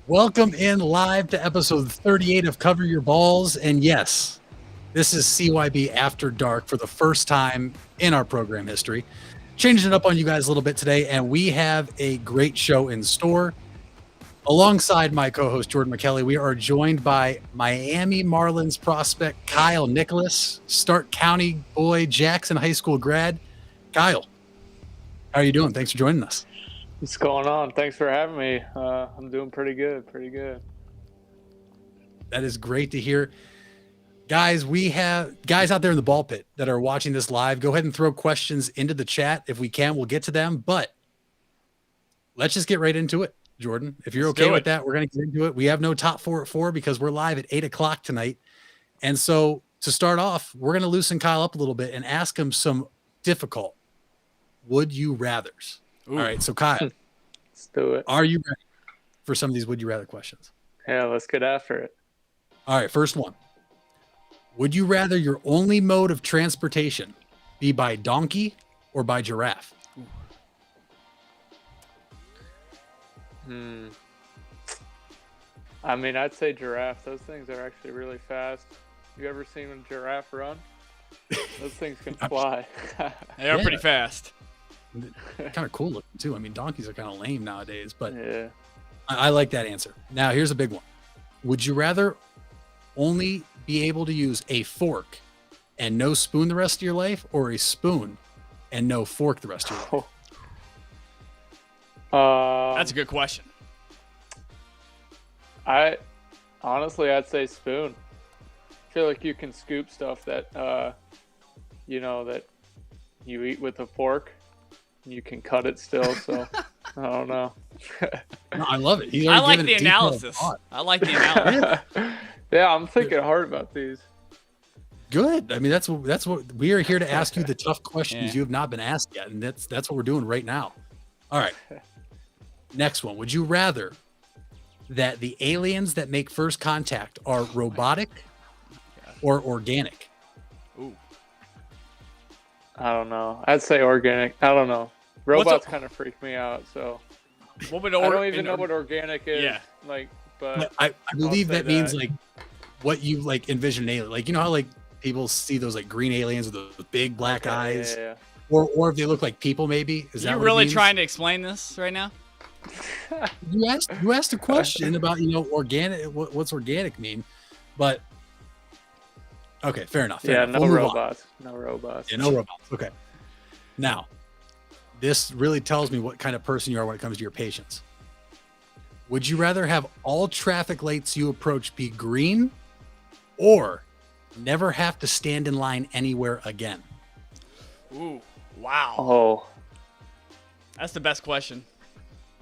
Welcome in live to episode 38 of Cover Your Balls. And yes, this is CYB After Dark for the first time in our program history. Changing it up on you guys a little bit today, and we have a great show in store. Alongside my co-host, Jordan McKelley, we are joined by Miami Marlins prospect Kyle Nicolas, Stark County boy, Jackson High School grad. Kyle, how are you doing? Thanks for joining us. What's going on? Thanks for having me. I'm doing pretty good. That is great to hear. Guys, we have guys out there in the ball pit that are watching this live. Go ahead and throw questions into the chat. If we can, we'll get to them. But let's just get right into it, Jordan. If you're okay with that, we're going to get into it. We have no top four at 4 because we're live at 8 o'clock tonight. And so to start off, we're going to loosen Kyle up a little bit and ask him some difficult would you rathers. Ooh. All right, so Kyle, let's do it. Are you ready for some of these would you rather questions? Yeah, let's get after it. All right, first one. Would you rather your only mode of transportation be by donkey or by giraffe? I mean, I'd say giraffe. Those things are actually really fast. You ever seen a giraffe run? Those things can fly. They are pretty fast. Kind of cool looking too. I mean, donkeys are kind of lame nowadays, but yeah. I like that answer. Now, here's a big one. Would you rather only be able to use a fork and no spoon the rest of your life, or a spoon and no fork the rest of your life? That's a good question. I'd say spoon. I feel like you can scoop stuff that that you eat with a fork. You can cut it still, so I don't know. No, I love it. I like the analysis. Yeah, I'm thinking hard about these. Good. I mean, that's what we are here to ask you, the tough questions you have not been asked yet, and that's what we're doing right now. All right. Next one. Would you rather that the aliens that make first contact are robotic or organic? Ooh. I don't know. I'd say organic. I don't know. Robots kind of freak me out, so I don't even know what organic is. Yeah. But I believe that means like what you like envision an alien. Like, you know how like people see those like green aliens with those big black eyes, yeah. Or if they look like people, maybe. Is that you what really it means? Trying to explain this right now? You asked a question about organic. What's organic mean, but okay, fair enough. No robots. No robots. Yeah, no robots. Okay. Now, this really tells me what kind of person you are when it comes to your patience. Would you rather have all traffic lights you approach be green, or never have to stand in line anywhere again? Ooh, wow. Oh. That's the best question.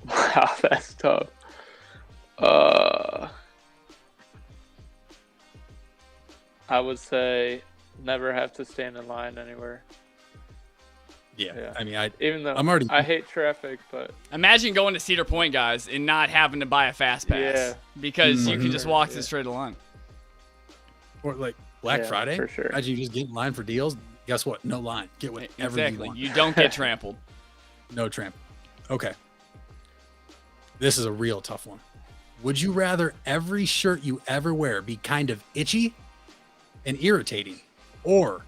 Wow, that's tough. I would say never have to stand in line anywhere. Yeah. I mean, I hate traffic, but imagine going to Cedar Point, guys, and not having to buy a fast pass because you can just walk to straight line. Or like Black Friday, for sure. Imagine you just get in line for deals. Guess what? No line. Get whatever you want. You don't get trampled. No trample. Okay. This is a real tough one. Would you rather every shirt you ever wear be kind of itchy and irritating, or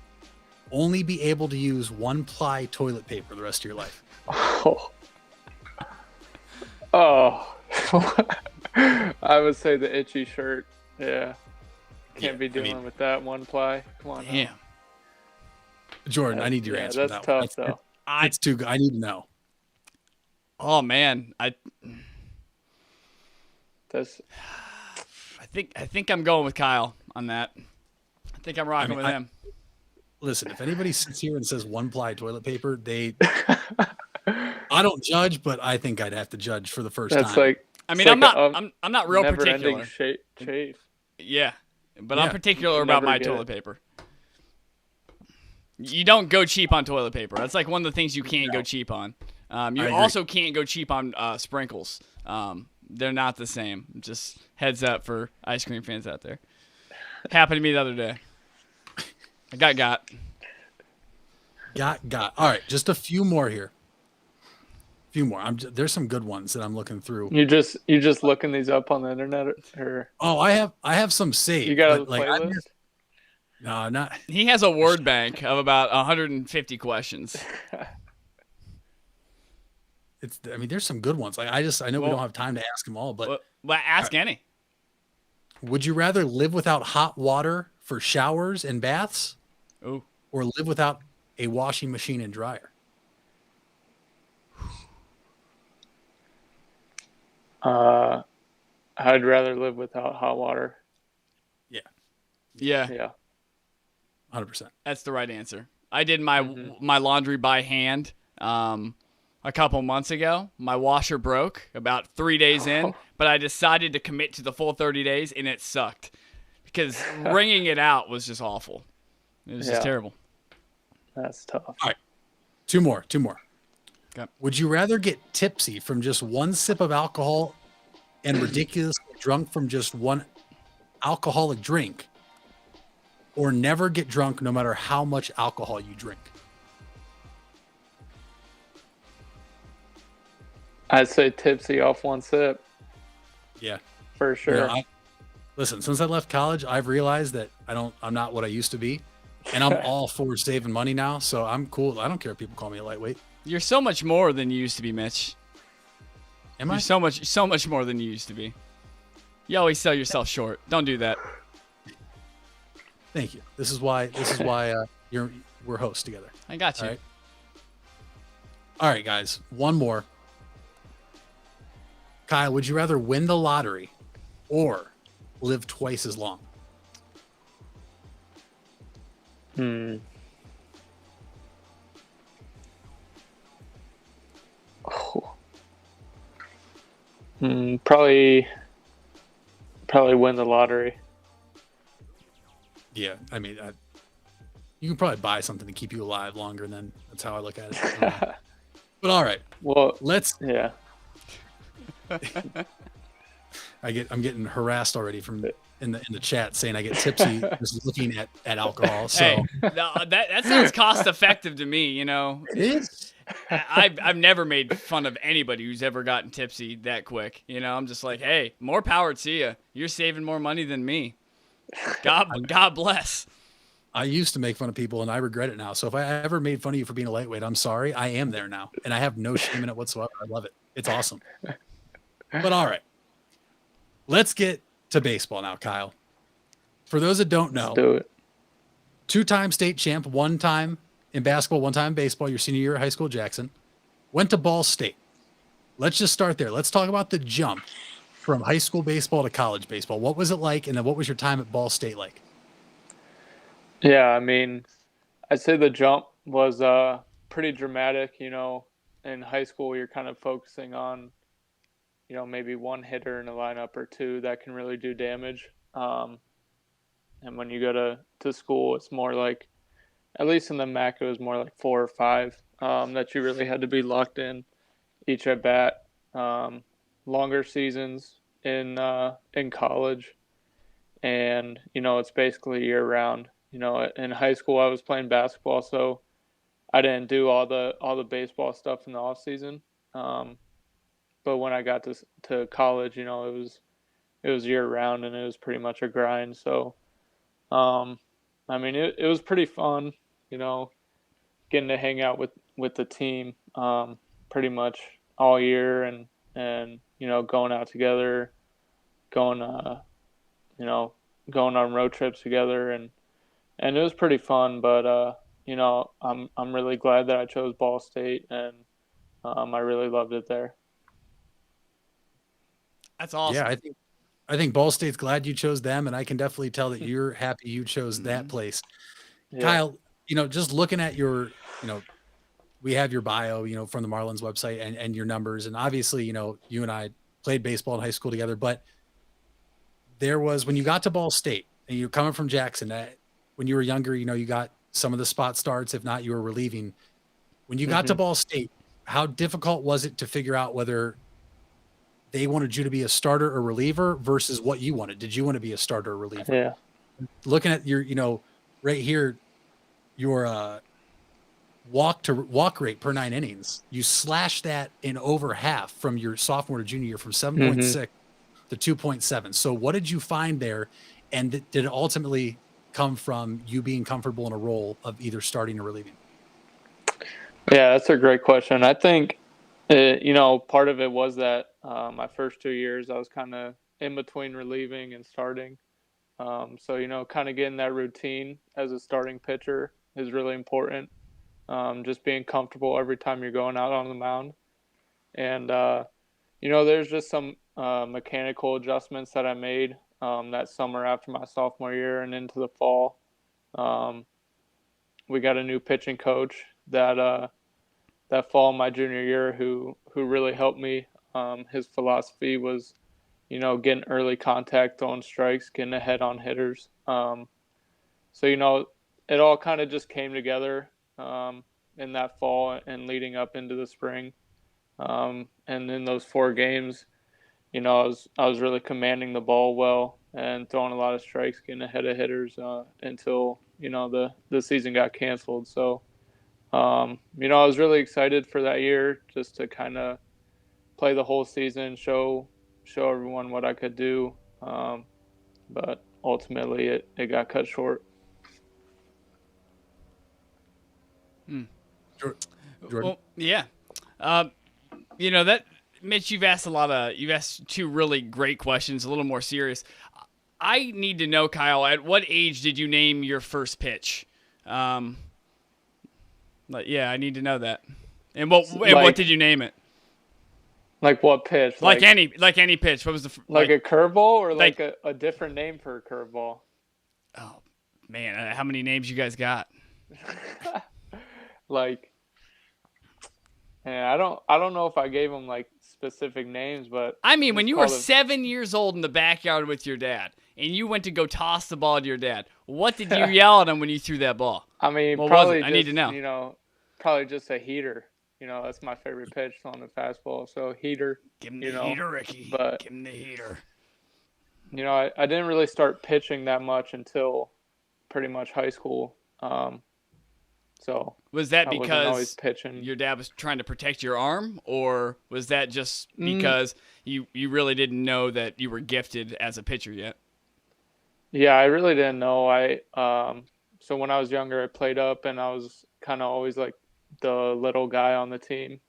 only be able to use one-ply toilet paper the rest of your life? Oh. I would say the itchy shirt. Yeah. Can't be dealing with that one ply. Come on. Damn. Jordan, I need your answer. That's tough, though. It's too good. I need to know. Oh man, I think I'm going with Kyle on that. I think I'm rocking with him. Listen, if anybody sits here and says one-ply toilet paper, I don't judge, but I think I'd have to judge for the first time. I'm not real particular. Chafe. Yeah, but I'm particular about my toilet paper. You don't go cheap on toilet paper. That's like one of the things you can't go cheap on. You also can't go cheap on sprinkles. They're not the same. Just heads up for ice cream fans out there. Happened to me the other day. I got. All right, just a few more here. few more. There's some good ones that I'm looking through. You just looking these up on the internet, or Oh, I have some saved. you got a like, playlist? No, not. He has a word bank of about 150 questions. I mean, there's some good ones. Like I know we don't have time to ask them all, but ask any. Would you rather live without hot water for showers and baths, Ooh, or live without a washing machine and dryer? I'd rather live without hot water. Yeah. 100%. That's the right answer. I did my laundry by hand a couple months ago. My washer broke about 3 days in, but I decided to commit to the full 30 days, and it sucked because wringing it out was just awful. It was just terrible. That's tough. All right. Two more. Okay. Would you rather get tipsy from just one sip of alcohol and ridiculously drunk from just one alcoholic drink, or never get drunk no matter how much alcohol you drink? I'd say tipsy off one sip. Yeah. For sure. Listen, since I left college, I've realized that I'm not what I used to be. And I'm all for saving money now, so I'm cool. I don't care if people call me a lightweight. You're so much more than you used to be, Mitch. Am I? You're so much more than you used to be. You always sell yourself short. Don't do that. Thank you. This is why we're hosts together. I got you. All right, guys. One more. Kyle, would you rather win the lottery or live twice as long? Probably win the lottery. Yeah, I mean, you can probably buy something to keep you alive longer. Than that's how I look at it. But all right, well, yeah. I'm getting harassed already from in the chat saying I get tipsy just looking at alcohol. So hey, that sounds cost effective to me. You know, it is. I've never made fun of anybody who's ever gotten tipsy that quick. You know, I'm just like, hey, more power to you. You're saving more money than me. God bless. I used to make fun of people and I regret it now. So if I ever made fun of you for being a lightweight, I'm sorry. I am there now and I have no shame in it whatsoever. I love it. It's awesome. But all right, let's get to baseball now, Kyle. For those that don't know, let's do it. 2-time state champ, 1 time in basketball, 1 time in baseball, your senior year at high school, Jackson. Went to Ball State. Let's just start there. Let's talk about the jump from high school baseball to college baseball. What was it like? And then what was your time at Ball State like? Yeah, I mean, I'd say the jump was pretty dramatic. You know, in high school, you're kind of focusing on, you know, maybe one hitter in a lineup or two that can really do damage. And when you go to school, it's more like, at least in the MAC, it was more like 4 or 5 that you really had to be locked in each at bat. Longer seasons in college, and you know, it's basically year round. You know, in high school I was playing basketball, so I didn't do all the baseball stuff in the off season. But when I got to college, you know, it was year round and it was pretty much a grind. So, I mean, it was pretty fun, you know, getting to hang out with the team pretty much all year and you know, going out together, going on road trips together, and it was pretty fun. But you know, I'm really glad that I chose Ball State, and I really loved it there. That's awesome. Yeah, I think Ball State's glad you chose them, and I can definitely tell that you're happy you chose that place. Yeah. Kyle, you know, just looking at your, you know, we have your bio, you know, from the Marlins website and your numbers. And obviously, you know, you and I played baseball in high school together, but there was, when you got to Ball State and you're coming from Jackson, when you were younger, you know, you got some of the spot starts, if not you were relieving. When you got to Ball State, how difficult was it to figure out whether they wanted you to be a starter or reliever versus what you wanted? Did you want to be a starter or reliever? Yeah. Looking at your, you know, right here, your walk rate per 9 innings, you slash that in over half from your sophomore to junior year from 7.6 to 2.7. So what did you find there? And did it ultimately come from you being comfortable in a role of either starting or relieving? Yeah, that's a great question. I think, part of it was that my first 2 years I was kind of in between relieving and starting. So, kind of getting that routine as a starting pitcher is really important. Just being comfortable every time you're going out on the mound. And, there's just some mechanical adjustments that I made that summer after my sophomore year and into the fall. We got a new pitching coach that fall my junior year who really helped me. His philosophy was, getting early contact, throwing strikes, getting ahead on hitters. So, it all kind of just came together in that fall and leading up into the spring. And in those 4 games, I was really commanding the ball well and throwing a lot of strikes, getting ahead of hitters until the season got canceled. So I was really excited for that year just to kind of play the whole season, show everyone what I could do. But ultimately, it got cut short. Well, yeah. That Mitch, you've asked 2 really great questions, a little more serious. I need to know, Kyle, at what age did you name your first pitch? I need to know that. And what did you name it? Like what pitch? Like any pitch. What was the a curveball or like a different name for a curveball? Oh man, how many names you guys got? I don't know if I gave them like specific names, but I mean, when you were 7 years old in the backyard with your dad, and you went to go toss the ball to your dad, what did you yell at him when you threw that ball? I mean, probably just, I need to know. Probably just a heater. That's my favorite pitch on the fastball. So heater. Give him the heater, Ricky. But, give him the heater. I didn't really start pitching that much until pretty much high school. So was that because your dad was trying to protect your arm, or was that just because you really didn't know that you were gifted as a pitcher yet? Yeah, I really didn't know. So when I was younger, I played up, and I was kind of always like the little guy on the team,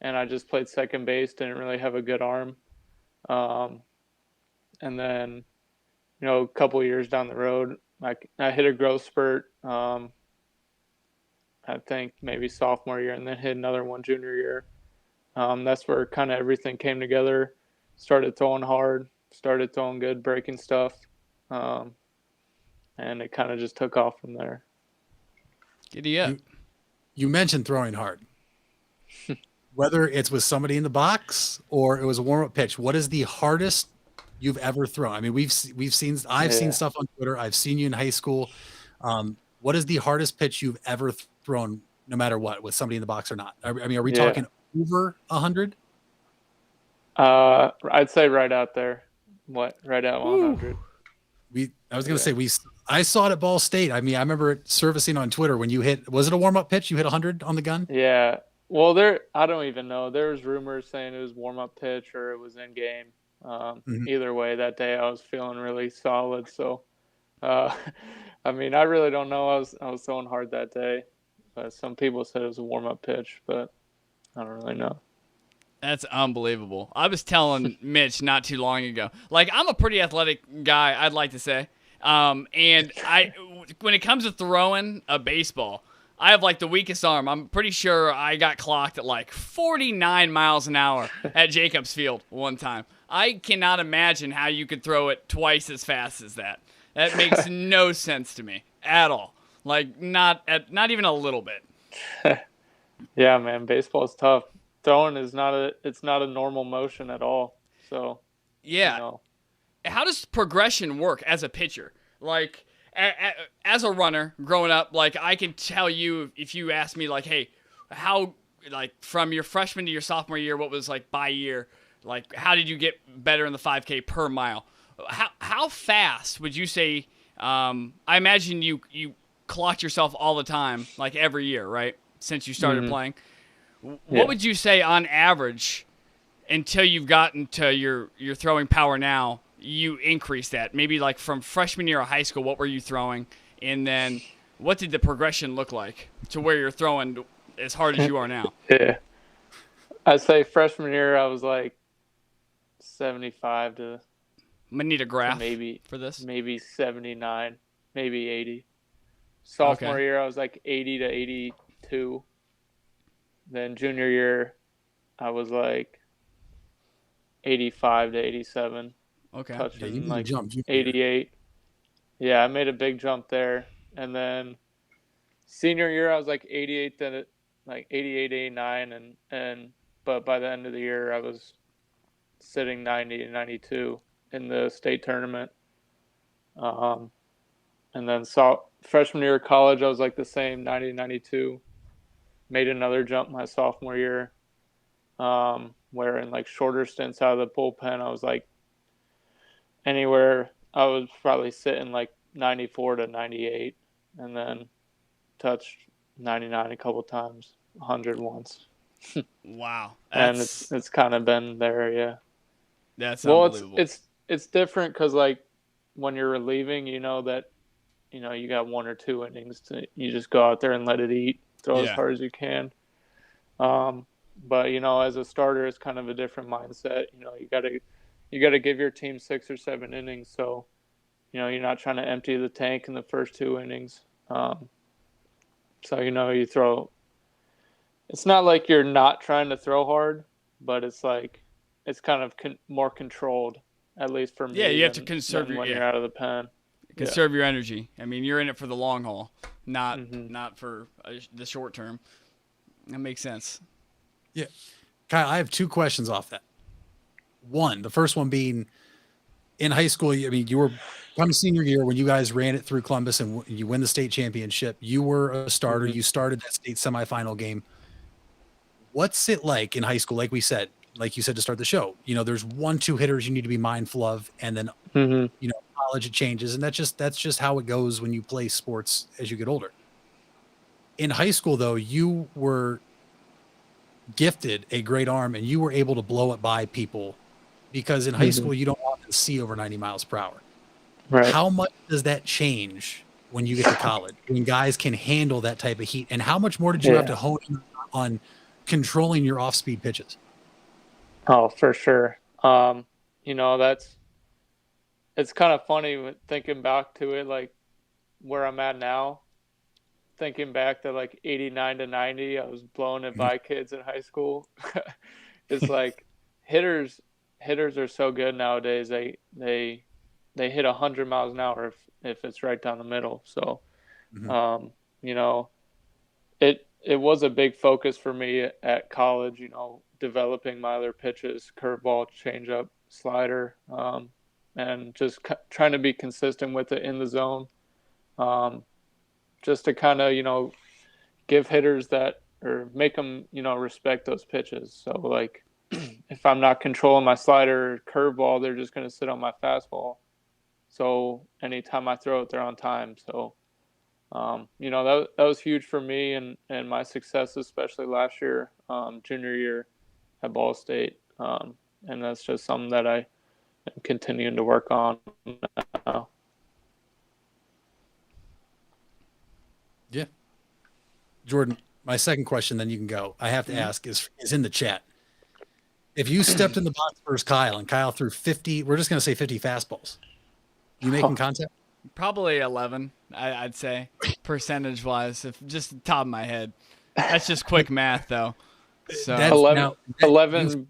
and I just played second base. Didn't really have a good arm, and then a couple of years down the road, I hit a growth spurt. I think maybe sophomore year, and then hit another one junior year. That's where kind of everything came together. Started throwing hard, started throwing good breaking stuff, and it kind of just took off from there. Giddy up. You mentioned throwing hard. Whether it's with somebody in the box or it was a warm-up pitch, what is the hardest you've ever thrown? I mean, I've seen stuff on Twitter. I've seen you in high school. What is the hardest pitch you've ever thrown, no matter what, with somebody in the box or not? I mean, are we talking over 100? I'd say right out there. Right at 100. I was going to say, I saw it at Ball State. I mean, I remember it servicing on Twitter when you was it a warm-up pitch? You hit 100 on the gun? Yeah. Well, I don't even know. There was rumors saying it was warm-up pitch or it was in game. Either way, that day I was feeling really solid. So, I mean, I really don't know. I was throwing hard that day. Some people said it was a warm-up pitch, but I don't really know. That's unbelievable. I was telling Mitch not too long ago. Like, I'm a pretty athletic guy, I'd like to say. And when it comes to throwing a baseball, I have like the weakest arm. I'm pretty sure I got clocked at like 49 miles an hour at Jacobs Field one time. I cannot imagine how you could throw it twice as fast as that. That makes no sense to me at all. Like, not even a little bit. Yeah, man, baseball is tough. Throwing is not a normal motion at all. So yeah, how does progression work as a pitcher? Like as a runner growing up, like I can tell you if you ask me like, hey, how like from your freshman to your sophomore year, what was like by year, like how did you get better in the 5K per mile? How fast would you say? I imagine you clocked yourself all the time, like every year, right? since you started playing. What Yeah. would you say on average, until you've gotten to your throwing power now, you increase that? Maybe like from freshman year of high school, what were you throwing? And then what did the progression look like to where you're throwing as hard as you are now? Yeah. I'd say freshman year I was like 75 to I'm gonna need a graph maybe for this. maybe 79, maybe 80. Sophomore Okay. year I was like 80 to 82. Then junior year I was like 85 to 87, Okay. Yeah, touching you made a like jump. 88. Yeah, I made a big jump there. And then senior year I was like 88 to like 88, 89, but by the end of the year I was sitting 90 and 92 in the state tournament. And then freshman year of college I was like the same 90, 92. Made another jump my sophomore year. Where in like shorter stints out of the bullpen, I was like anywhere, I was probably sitting like 94 to 98, and then touched 99 a couple times, 100 once. Wow. And it's kind of been there, yeah. That's Well, unbelievable. it's different because like when you're relieving, you know that you got 1 or 2 innings you just go out there and let it eat, throw as hard as you can. But as a starter, it's kind of a different mindset. You gotta give your team 6 or 7 innings. So, you're not trying to empty the tank in the first 2 innings. So you throw. It's not like you're not trying to throw hard, but it's like it's kind of more controlled, at least for me. Yeah, you have to conserve when you're out of the pen. Conserve your energy. I mean, you're in it for the long haul, not for the short term. That makes sense. Yeah. Kyle, I have 2 questions off that. One, the first one being in high school, you were come senior year when you guys ran it through Columbus and you win the state championship. You were a starter. You started that state semifinal game. What's it like in high school? Like you said to start the show, there's 1-2 hitters you need to be mindful of. And then, college, it changes. And that's just how it goes when you play sports as you get older. In high school, though, you were gifted a great arm and you were able to blow it by people because in high school you don't often see over 90 miles per hour. Right. How much does that change when you get to college, when guys can handle that type of heat? And how much more did you have to hone in on controlling your off-speed pitches? Oh, for sure. It's kind of funny thinking back to it, like where I'm at now. Thinking back to like 89 to 90, I was blowing it by kids in high school. It's like hitters are so good nowadays. They hit 100 miles an hour if it's right down the middle. So, it was a big focus for me at college. Developing my other pitches, curveball, changeup, slider, and just trying to be consistent with it in the zone. Just to kind of, give hitters that or make them, respect those pitches. So like if I'm not controlling my slider or curveball, they're just going to sit on my fastball. So anytime I throw it, they're on time. So, that was huge for me and my success, especially last year, junior year at Ball State. And that's just something that I am continuing to work on now. Yeah. Jordan, my second question, then you can go. I have to ask is in the chat. If you stepped in the box versus Kyle and Kyle threw 50, we're just going to say 50 fastballs, you making contact? Probably 11, I'd say, percentage-wise, if just the top of my head. That's just quick math, though. So 11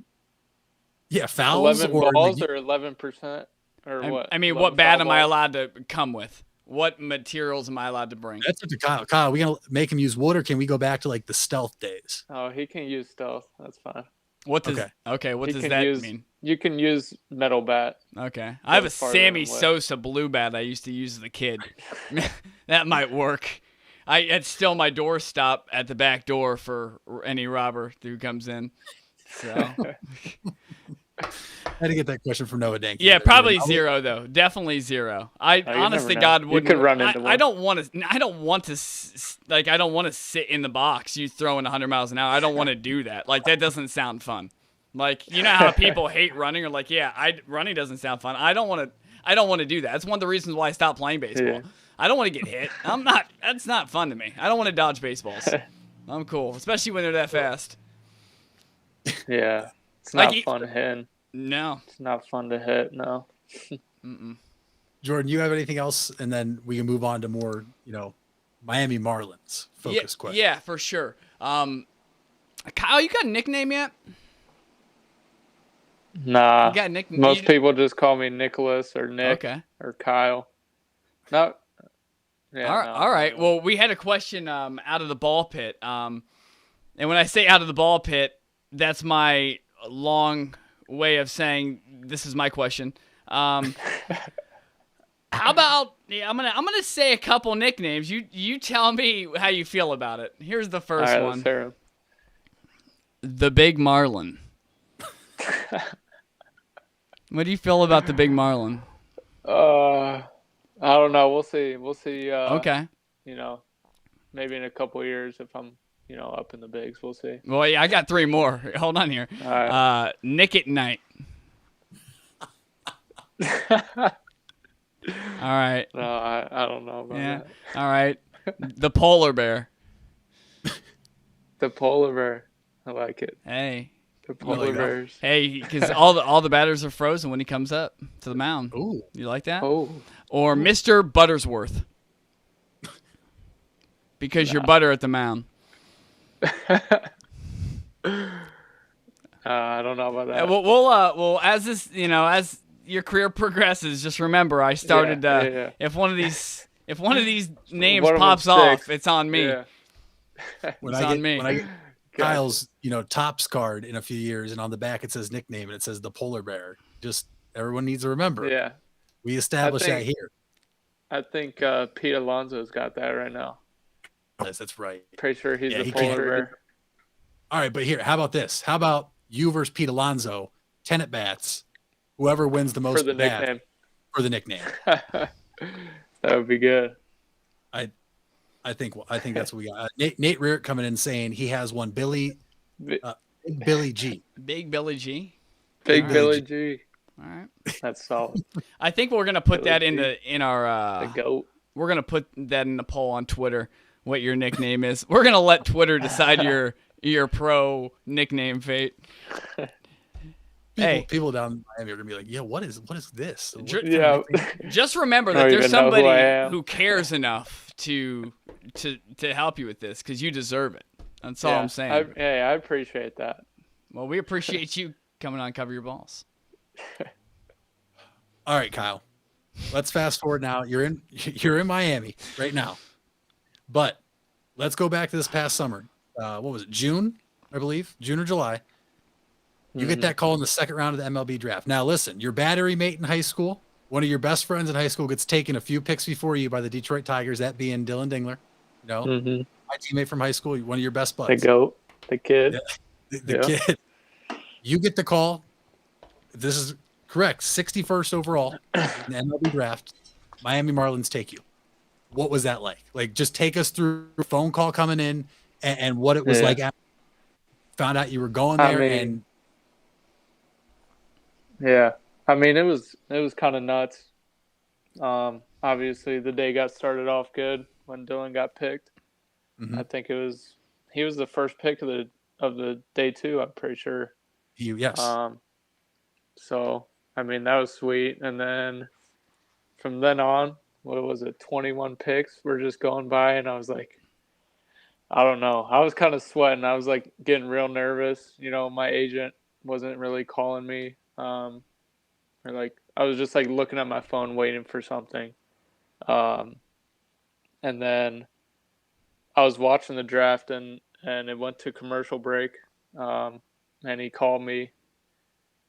yeah, fouls 11 or balls or 11% or what? I mean, what bat am I allowed to come with? What materials am I allowed to bring? That's up to Kyle. Kyle, we gonna make him use wood, or can we go back to like the stealth days? Oh, he can use stealth. That's fine. What does what does that mean? You can use metal bat. Okay, I have a Sammy Sosa blue bat I used to use as a kid. That might work. It's still my doorstop at the back door for any robber who comes in. So had to get that question from Noah Dank. Yeah, probably zero though. Definitely zero. I honestly, God, wouldn't. You could run into one. I don't want to. I don't want to. Like, I don't want to sit in the box. You throwing 100 miles an hour. I don't want to do that. Like, that doesn't sound fun. Like, you know how people hate running, or like, running doesn't sound fun. I don't want to. I don't want to do that. That's one of the reasons why I stopped playing baseball. Yeah. I don't want to get hit. I'm not. That's not fun to me. I don't want to dodge baseballs. I'm cool, especially when they're that fast. Yeah, it's not Like, fun hitting. No, It's not fun to hit. No. Jordan, you have anything else? And then we can move on to more, Miami Marlins focus question. Yeah, for sure. Kyle, you got a nickname yet? Nah. You got a nickname? Most people just call me Nicolas or Nick or Kyle. No. Yeah, all right. Well, we had a question out of the ball pit. And when I say out of the ball pit, that's my long way of saying this is my question. How about I'm gonna say a couple nicknames. You tell me how you feel about it. Here's the first one. Let's hear 'em. The Big Marlin. What do you feel about the Big Marlin? I don't know. We'll see. We'll see. Okay. Maybe in a couple years if I'm, up in the bigs. We'll see. Well, yeah, I got three more. Hold on here. All right. Nick at Night. All right. No, I don't know about that. All right. The Polar Bear. The polar bear. I like it. Hey. The polar bears. Hey, because all the batters are frozen when he comes up to the mound. Ooh. You like that? Oh. Or Mr. Buttersworth. Because you're butter at the mound. I don't know about that. Well, as this, as your career progresses, just remember I started. If one of these names pops off, it's on me. Yeah. When I get Kyle's, Topps card in a few years, and on the back it says nickname and it says the polar bear. Just everyone needs to remember. Yeah. We established that here. I think Pete Alonso's got that right now. Yes, that's right. Pretty sure he's the polar bear. All right, but here, how about this? How about you versus Pete Alonso, 10 at bats, whoever wins the most For the nickname. For the nickname. That would be good. I think that's what we got. Nate Rearick coming in saying he has one. Big Billy G. Big Billy G. Big Billy G. All right. That's solid. I think we're gonna put that in our. The GOAT. We're gonna put that in the poll on Twitter. What your nickname is? We're gonna let Twitter decide your pro nickname fate. People down in Miami are gonna be like, "Yeah, what is this?" Just remember that there's somebody who cares enough to help you with this because you deserve it. That's all I'm saying. I appreciate that. Well, we appreciate you coming on Cover Your Balls. All right, Kyle. Let's fast forward now. You're in Miami right now, but let's go back to this past summer. What was it? June, I believe, June or July. You get that call in the second round of the MLB draft. Now, listen, your battery mate in high school, one of your best friends in high school, gets taken a few picks before you by the Detroit Tigers, that being Dylan Dingler. My teammate from high school, one of your best buds. The GOAT, the kid. Yeah, the kid. You get the call. This is correct. 61st overall in the MLB draft. Miami Marlins take you. What was that like? Like, just take us through a phone call coming in and what it was like after you found out you were going there. Yeah. I mean, it was kind of nuts. Obviously, the day got started off good when Dylan got picked. Mm-hmm. I think he was the first pick of the day too. I'm pretty sure. Yes. So I mean, that was sweet. And then from then on, what was it? 21 picks were just going by, and I was like, I don't know. I was kind of sweating. I was like getting real nervous. My agent wasn't really calling me. Or like I was just like looking at my phone waiting for something. And then I was watching the draft and it went to commercial break. And he called me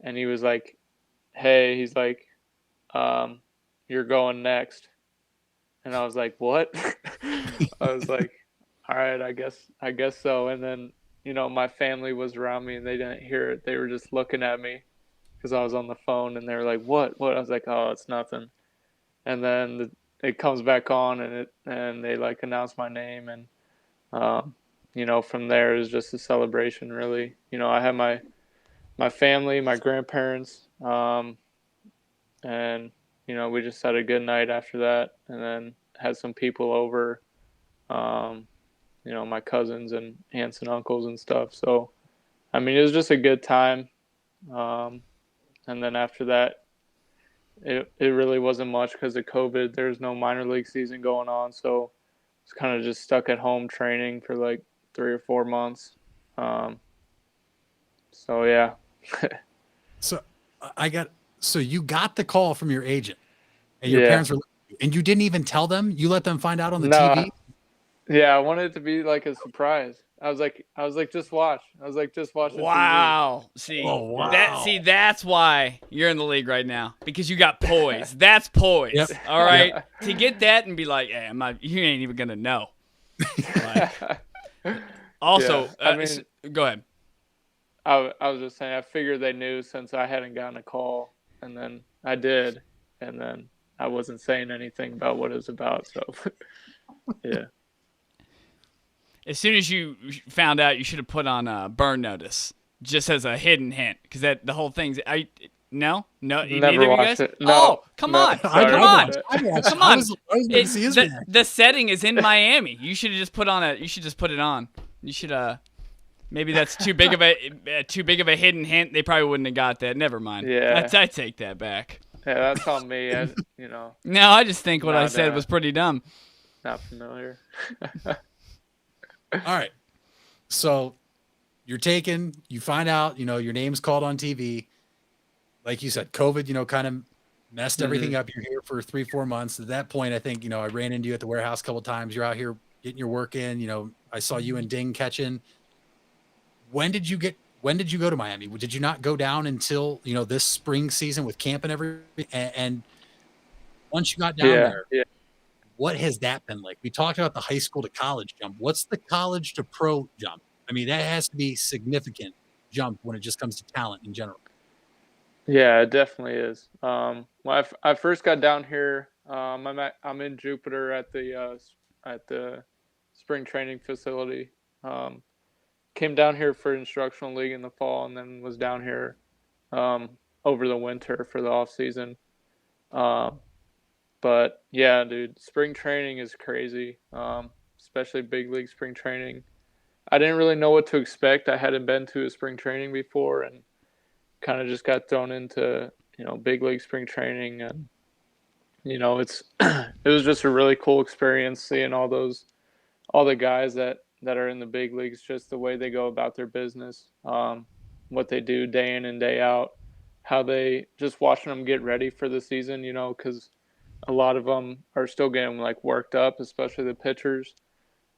and he was like, "Hey," he's like, "You're going next." And I was like, "What?" I was like, "All right, I guess so." And then, my family was around me and they didn't hear it. They were just looking at me. because I was on the phone, and they were like, "What? What?" I was like, "Oh, it's nothing." And then it comes back on, and they like announce my name, and from there it was just a celebration. Really, I had my family, my grandparents, and we just had a good night after that, and then had some people over, my cousins and aunts and uncles and stuff. So, I mean, it was just a good time. And then after that, it really wasn't much because of COVID. There was no minor league season going on, so I was kind of just stuck at home training for like 3 or 4 months. Um, so yeah. So so you got the call from your agent, and your Yeah. parents were, and you didn't even tell them. You let them find out on the No. TV. Yeah, I wanted it to be like a surprise. I was like, just watch. I was like, just watch the TV. Wow. See, Oh, wow. that's why you're in the league right now, because you got poise. That's poise. Yep. All right. To get that and be like, hey, you ain't even gonna know. Like, also, Yeah, I mean, go ahead. I was just saying, I figured they knew since I hadn't gotten a call, and then I did, and then I wasn't saying anything about what it was about. So, yeah. As soon as you found out, you should have put on a burn notice, just as a hidden hint, because the whole thing's. No, Never neither of you guys. watched it. No, Oh, come no, on, sorry come about on, that. come on. I was going to see his reaction. The setting is in Miami. You should have just put on You should just put it on. You should Maybe that's too big of a hidden hint. They probably wouldn't have got that. Never mind. Yeah. I take that back. Yeah, that's on me. No, I just think what I Not, said was pretty dumb. Not familiar. All right. So you're taken, you find out, your name's called on TV. Like you said, COVID, kind of messed everything up. You're here for 3-4 months. At that point, I think, I ran into you at the warehouse a couple of times. You're out here getting your work in. I saw you and Ding catching. When did you go to Miami? Did you not go down until, this spring season with camp and everything? And once you got down there, what has that been like? We talked about the high school to college jump. What's the college to pro jump? I mean, that has to be significant jump when it just comes to talent in general. Yeah, it definitely is. When I first got down here, I'm in Jupiter at the spring training facility. Came down here for instructional league in the fall, and then was down here over the winter for the off season. But yeah, dude, spring training is crazy, especially big league spring training. I didn't really know what to expect. I hadn't been to a spring training before, and kind of just got thrown into big league spring training, and it's it was just a really cool experience seeing all the guys that are in the big leagues, just the way they go about their business, what they do day in and day out, how they just watching them get ready for the season, because a lot of them are still getting like worked up, especially the pitchers,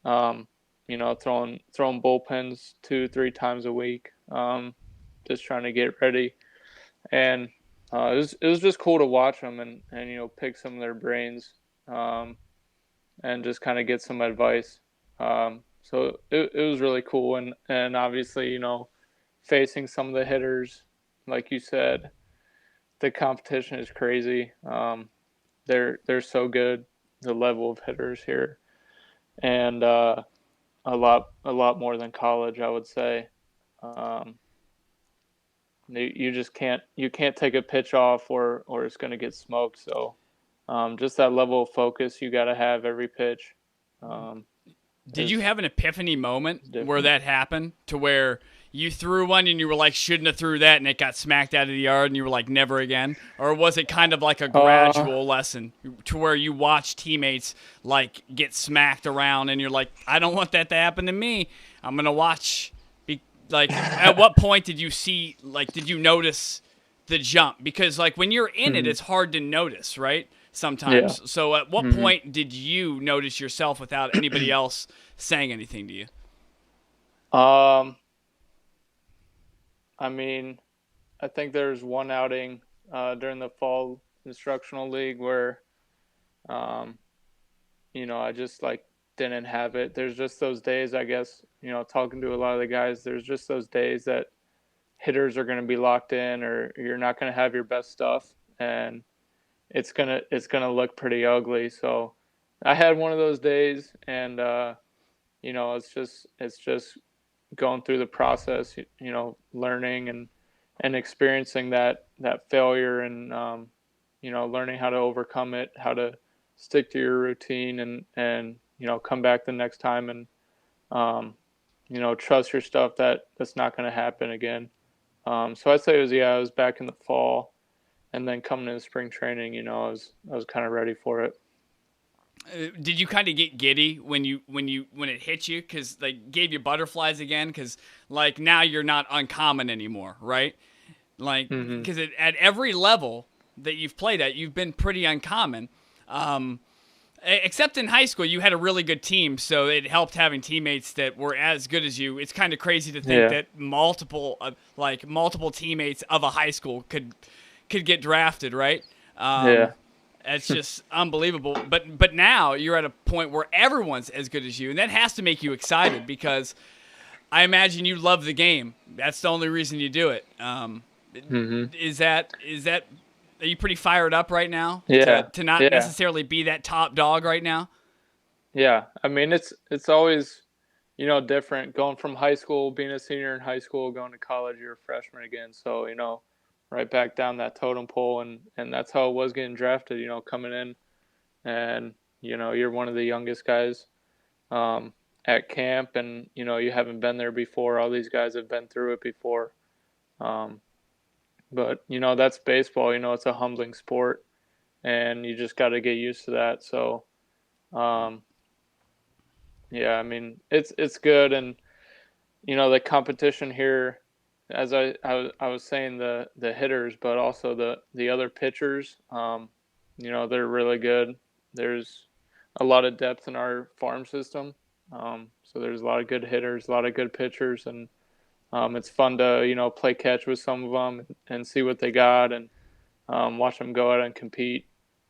throwing bullpens 2-3 times a week, just trying to get ready. And it was just cool to watch them and pick some of their brains, and just kind of get some advice. So it was really cool, and obviously facing some of the hitters, like you said, the competition is crazy. They're so good, the level of hitters here, and a lot more than college, I would say. You just can't take a pitch off or it's going to get smoked. So just that level of focus you got to have every pitch. Did you have an epiphany moment where that happened, to where you threw one and you were like, shouldn't have threw that, and it got smacked out of the yard and you were like, never again? Or was it kind of like a gradual lesson to where you watch teammates like get smacked around and you're like, I don't want that to happen to me. I'm going to watch. Like, at what point did you notice the jump? Because like when you're in it, it's hard to notice, right? Sometimes. Yeah. So at what point did you notice yourself without anybody else saying anything to you? I mean, I think there's one outing during the fall instructional league where, I just like didn't have it. There's just those days, I guess, talking to a lot of the guys, there's just those days that hitters are going to be locked in, or you're not going to have your best stuff, and it's gonna look pretty ugly. So I had one of those days, and it's just going through the process, learning and experiencing that failure, and learning how to overcome it, how to stick to your routine, and come back the next time, and trust your stuff that's not going to happen again. So I'd say it was back in the fall, and then coming into spring training, I was kind of ready for it. Did you kind of get giddy when it hit you? Because like gave you butterflies again? Because like now you're not uncommon anymore, right? Like because at every level that you've played at, you've been pretty uncommon. Except in high school, you had a really good team, so it helped having teammates that were as good as you. It's kind of crazy to think that multiple teammates of a high school could get drafted, right? It's just unbelievable. But now you're at a point where everyone's as good as you, and that has to make you excited because I imagine you love the game. That's the only reason you do it. Is that are you pretty fired up right now? Yeah. To not necessarily be that top dog right now? Yeah. I mean, it's always, different going from high school, being a senior in high school, going to college, you're a freshman again. So, right back down that totem pole. And that's how it was getting drafted, coming in, and, you're one of the youngest guys at camp, and, you haven't been there before. All these guys have been through it before. But, that's baseball. It's a humbling sport, and you just got to get used to that. So, I mean, it's good. And, the competition here, as I was saying, the hitters, but also the other pitchers, they're really good. There's a lot of depth in our farm system. So there's a lot of good hitters, a lot of good pitchers, and it's fun to, play catch with some of them and see what they got, and watch them go out and compete.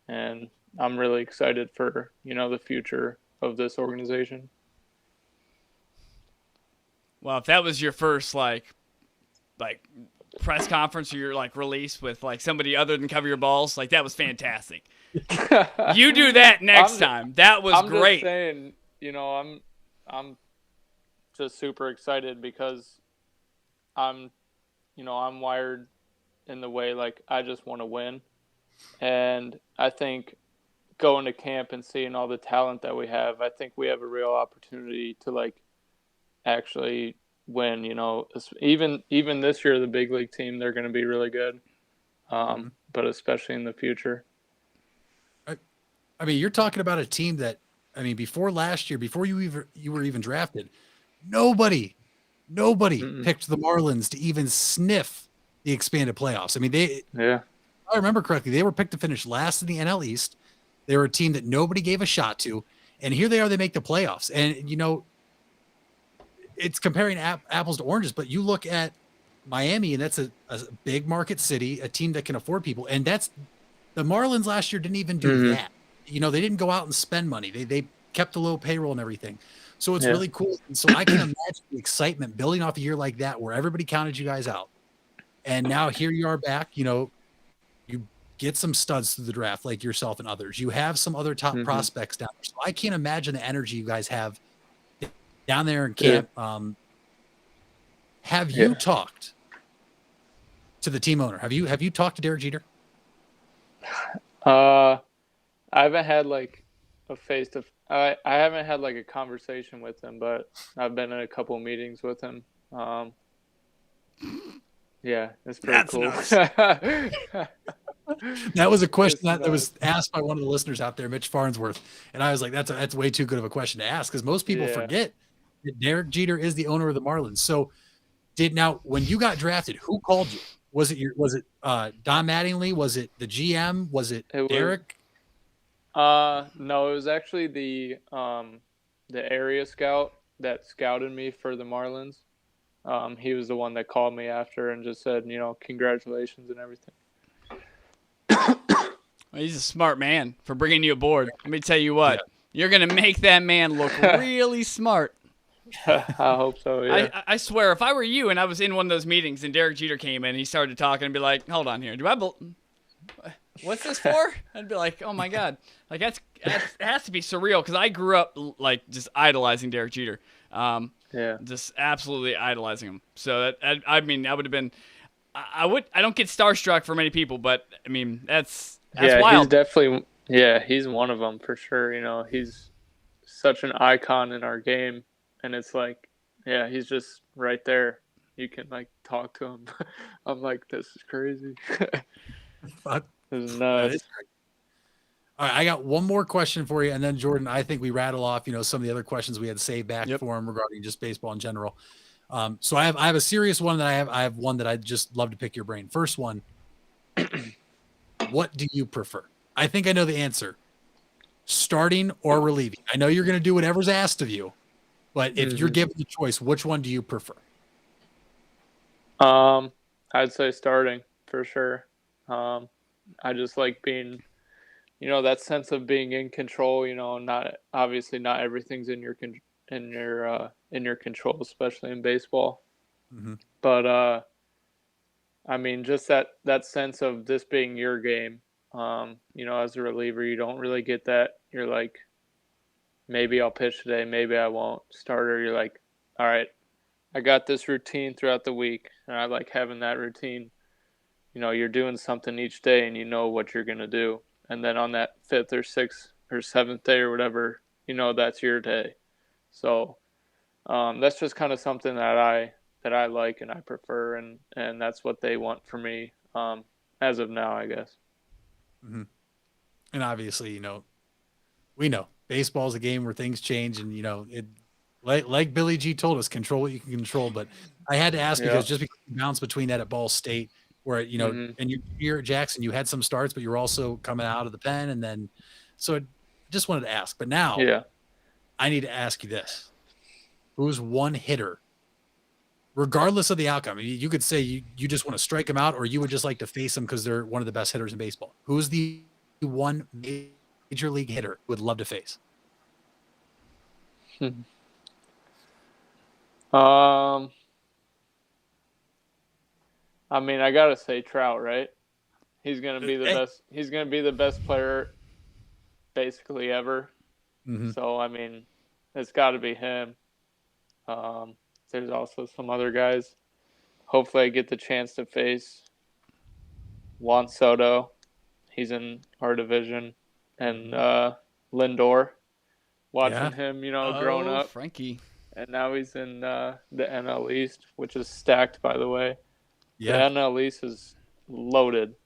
And I'm really excited for, the future of this organization. Well, if that was your first like press conference or your like release with like somebody other than Cover Your Balls, like that was fantastic. You do that next time. That was great. Just saying, I'm just super excited because I'm wired in the way, like, I just want to win. And I think going to camp and seeing all the talent that we have, I think we have a real opportunity to, like, actually win. Even this year, the big league team, they're going to be really good. But especially in the future. I mean, you're talking about a team that, before last year, before you were even drafted, nobody picked the Marlins to even sniff the expanded playoffs. I remember correctly, they were picked to finish last in the NL East. They were a team that nobody gave a shot to, and here they are. They make the playoffs, and it's comparing apples to oranges. But you look at Miami, and that's a big market city, a team that can afford people, and that's the Marlins last year didn't even do that. They didn't go out and spend money. They kept a low payroll and everything. So it's really cool. And so I can imagine the excitement building off a year like that where everybody counted you guys out. And now here you are back, you get some studs through the draft like yourself and others. You have some other top prospects down there. So I can't imagine the energy you guys have down there in camp. Have you talked to the team owner? Have you talked to Derek Jeter? I haven't had like I haven't had like a conversation with him, but I've been in a couple of meetings with him. Yeah, it's pretty cool. That was a question that was asked by one of the listeners out there, Mitch Farnsworth, and I was like, that's way too good of a question to ask because most people forget that Derek Jeter is the owner of the Marlins. So, when you got drafted, who called you? Was it Don Mattingly? Was it the GM? Was it Derek? No, it was actually the area scout that scouted me for the Marlins. He was the one that called me after and just said, congratulations and everything. Well, he's a smart man for bringing you aboard. Let me tell you what, you're going to make that man look really smart. I hope so. Yeah. I swear, if I were you and I was in one of those meetings and Derek Jeter came in and he started talking, I'd be like, hold on here. What's this for? I'd be like, oh my God. Like it has to be surreal because I grew up like just idolizing Derek Jeter. Yeah. Just absolutely idolizing him. So I mean, I would have been, I don't get starstruck for many people, but I mean, that's wild. He's definitely, he's one of them for sure. You know, he's such an icon in our game. And it's like, he's just right there. You can like talk to him. I'm like, this is crazy. This is nuts. All right, I got one more question for you, and then Jordan, I think we rattle off, some of the other questions we had saved back for him regarding just baseball in general. So I have a serious one that I have one that I'd just love to pick your brain. First one, what do you prefer? I think I know the answer. Starting or relieving. I know you're going to do whatever's asked of you, but if you're given the choice, which one do you prefer? I'd say starting for sure. I just like being, that sense of being in control. Not everything's in your control, especially in baseball. Mm-hmm. But I mean, just that sense of this being your game. As a reliever, you don't really get that. You're like, maybe I'll pitch today, maybe I won't. Starter, you're like, all right, I got this routine throughout the week, and I like having that routine. You're doing something each day, and you know what you're gonna do. And then on that 5th or 6th or 7th day or whatever, that's your day. So that's just kind of something that I like and I prefer, and that's what they want for me as of now, I guess. Mm-hmm. And obviously, we know baseball is a game where things change, and it like Billy G told us, control what you can control. But I had to ask because just because you bounce between that at Ball State, where and you're at Jackson, you had some starts, but you're also coming out of the pen, and then so I just wanted to ask. But now, I need to ask you this: who's one hitter, regardless of the outcome? You could say you just want to strike them out, or you would just like to face them because they're one of the best hitters in baseball. Who's the one major league hitter you would love to face? I mean, I gotta say Trout, right? He's gonna be the best. He's gonna be the best player, basically ever. Mm-hmm. So I mean, it's got to be him. There's also some other guys. Hopefully, I get the chance to face Juan Soto. He's in our division, and Lindor. Watching him, growing up, Frankie, and now he's in the NL East, which is stacked, by the way. Yeah, the NL East is loaded.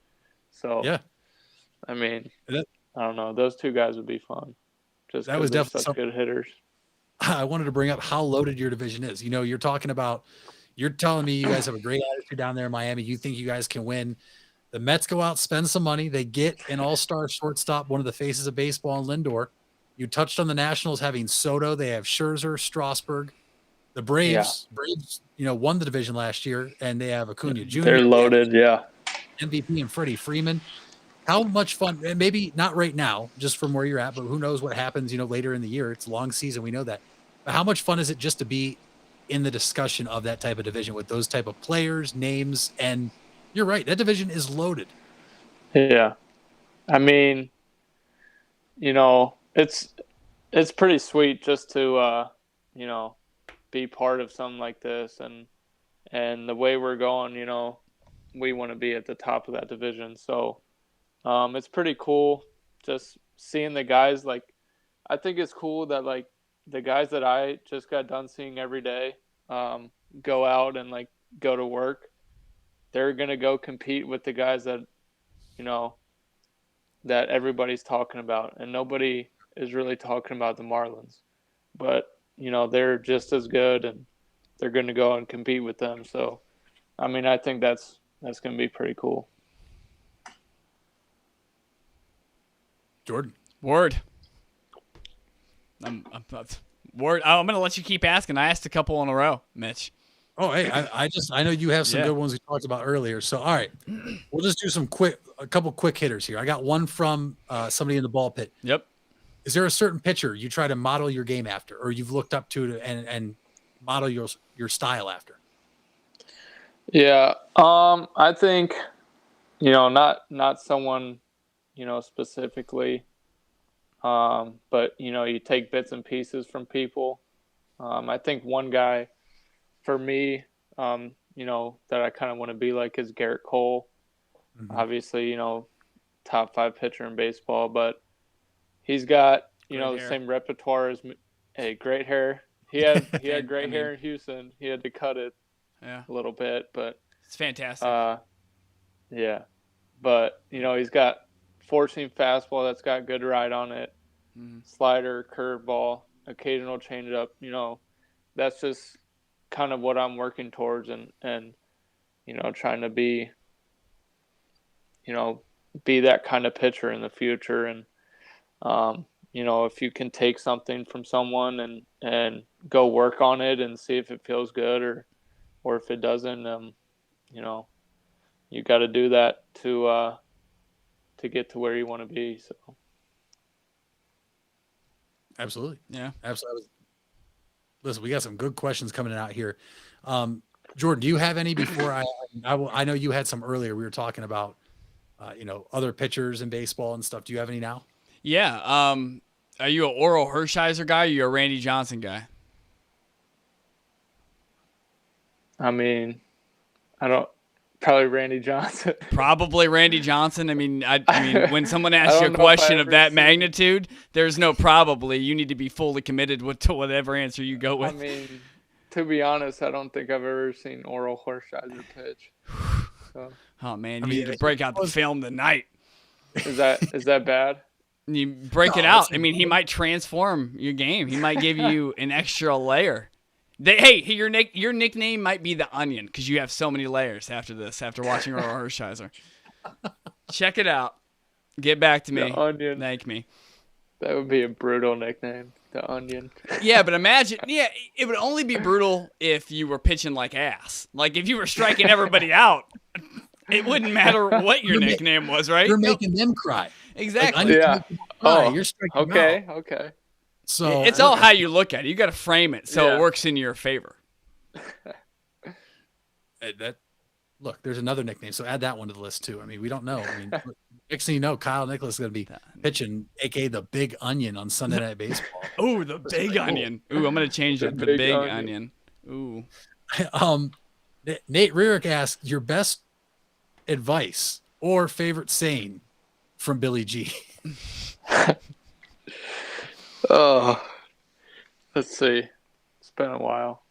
So I mean, I don't know. Those two guys would be fun. Just that was definitely such good hitters. I wanted to bring up how loaded your division is. You're telling me you guys have a great attitude down there in Miami. You think you guys can win. The Mets go out, spend some money. They get an all-star shortstop, one of the faces of baseball, in Lindor. You touched on the Nationals having Soto. They have Scherzer, Strasburg. The Braves, won the division last year, and they have Acuna Jr. They're loaded, MVP and Freddie Freeman. How much fun, and maybe not right now, just from where you're at, but who knows what happens, later in the year. It's a long season. We know that. But how much fun is it just to be in the discussion of that type of division with those type of players, names, and you're right. That division is loaded. Yeah. I mean, it's pretty sweet just to, be part of something like this. And the way we're going, we want to be at the top of that division. So, it's pretty cool just seeing the guys. Like, I think it's cool that like the guys that I just got done seeing every day go out and like go to work. They're going to go compete with the guys that, that everybody's talking about. And nobody is really talking about the Marlins. But, they're just as good and they're going to go and compete with them. So, I mean, I think that's going to be pretty cool. Jordan. Word. Word. I'm going to let you keep asking. I asked a couple in a row, Mitch. Oh, hey, I know you have some good ones we talked about earlier. So, all right, we'll just do a couple quick hitters here. I got one from somebody in the ball pit. Yep. Is there a certain pitcher you try to model your game after, or you've looked up to and model your style after? Yeah. I think, not someone, specifically, but, you take bits and pieces from people. I think one guy for me, that I kind of want to be like is Garrett Cole. Mm-hmm. Obviously, top 5 pitcher in baseball, but he's got, the same repertoire as great hair. He had great hair in Houston. He had to cut it a little bit, but it's fantastic. Yeah. But, he's got 4-seam fastball that's got good ride on it. Mm-hmm. Slider, curveball, occasional changeup. That's just kind of what I'm working towards and trying to be, be that kind of pitcher in the future. And, if you can take something from someone and go work on it and see if it feels good or if it doesn't, you got to do that to get to where you want to be. So. Absolutely. Yeah. Absolutely. Listen, we got some good questions coming out here. Jordan, do you have any before I know you had some earlier. We were talking about, other pitchers in baseball and stuff. Do you have any now? Yeah. Are you an Oral Hershiser guy or are you a Randy Johnson guy? I mean, probably Randy Johnson. Probably Randy Johnson. I mean, when someone asks you a question of that magnitude, there's no probably. You need to be fully committed to whatever answer you go with. I mean, to be honest, I don't think I've ever seen Oral Hershiser pitch. So. Oh man, you need to break out the film tonight. Is that bad? You break it out. I mean, he might transform your game. He might give you an extra layer. Your nickname might be the Onion because you have so many layers after watching Oral Hershiser. Check it out. Get back to me. The Onion. Thank me. That would be a brutal nickname, the Onion. Yeah, but imagine, it would only be brutal if you were pitching like ass. Like if you were striking everybody out, it wouldn't matter what your nickname was, right? You're making them cry. Exactly. Yeah. You're striking okay, out. okay. So it's all how you look at it. You got to frame it so it works in your favor. Look, there's another nickname, so add that one to the list too. I mean, we don't know. I mean, next thing you know, Kyle Nicolas is going to be pitching, aka the Big Onion, on Sunday Night Baseball. Ooh, the Big Onion. Ooh, I'm going to change it. The Big Onion. Ooh. Nate Rierick asked your best advice or favorite saying from Billy G. Oh, let's see. It's been a while.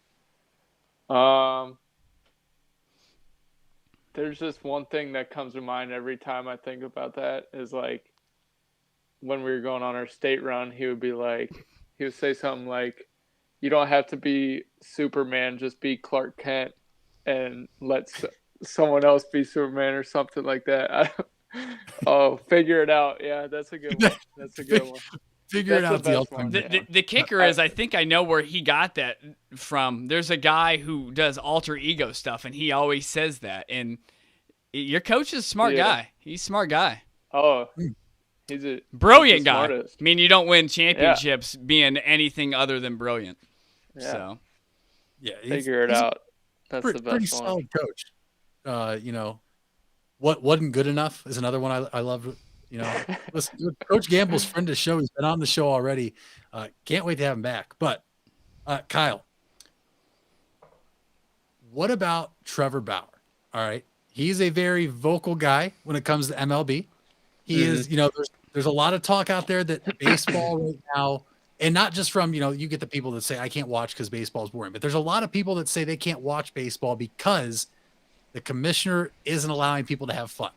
There's just one thing that comes to mind every time I think about that is like when we were going on our state run, he would say something like, you don't have to be Superman, just be Clark Kent and let someone else be Superman or something like that. Figure it out. Yeah, that's a good one. That's a good one. Figure it out. The kicker is, I think I know where he got that from. There's a guy who does alter ego stuff, and he always says that. And your coach is a smart guy. He's a smart guy. Oh, he's a brilliant guy. Smartest. I mean, you don't win championships being anything other than brilliant. Yeah. So, figure it out. That's the best one. Pretty solid coach. What wasn't good enough is another one I love. Listen, Coach Gamble's friend to show. He's been on the show already. Can't wait to have him back. But Kyle, what about Trevor Bauer? All right, he's a very vocal guy when it comes to MLB. He is. There's a lot of talk out there that baseball right now, and not just from you get the people that say I can't watch because baseball is boring, but there's a lot of people that say they can't watch baseball because the commissioner isn't allowing people to have fun.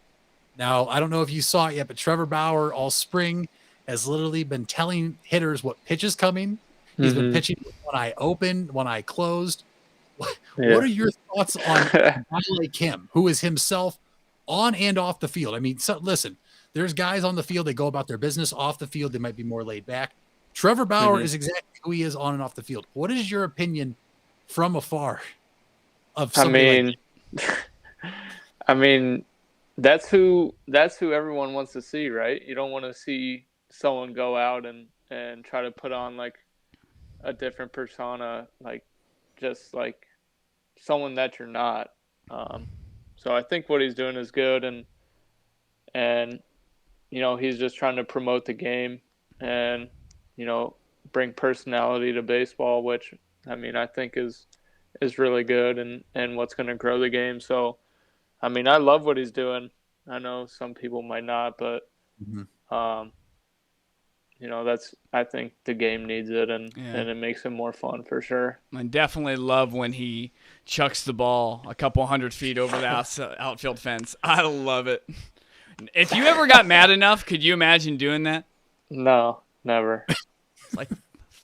Now, I don't know if you saw it yet, but Trevor Bauer all spring has literally been telling hitters what pitch is coming. He's been pitching with one eye open, one eye closed. What are your thoughts on Balla Kim, who is himself on and off the field? I mean, listen, there's guys on the field that go about their business. Off the field, they might be more laid back. Trevor Bauer is exactly who he is on and off the field. What is your opinion from afar of something I mean, that's who everyone wants to see, right? You don't want to see someone go out and try to put on like a different persona, like just like someone that you're not. So I think what he's doing is good, and he's just trying to promote the game and bring personality to baseball, which I think is really good and what's going to grow the game. So I love what he's doing. I know some people might not, but I think the game needs it, and it makes it more fun for sure. I definitely love when he chucks the ball a couple 100 feet over the outfield fence. I love it. If you ever got mad enough, could you imagine doing that? No, never. It's like,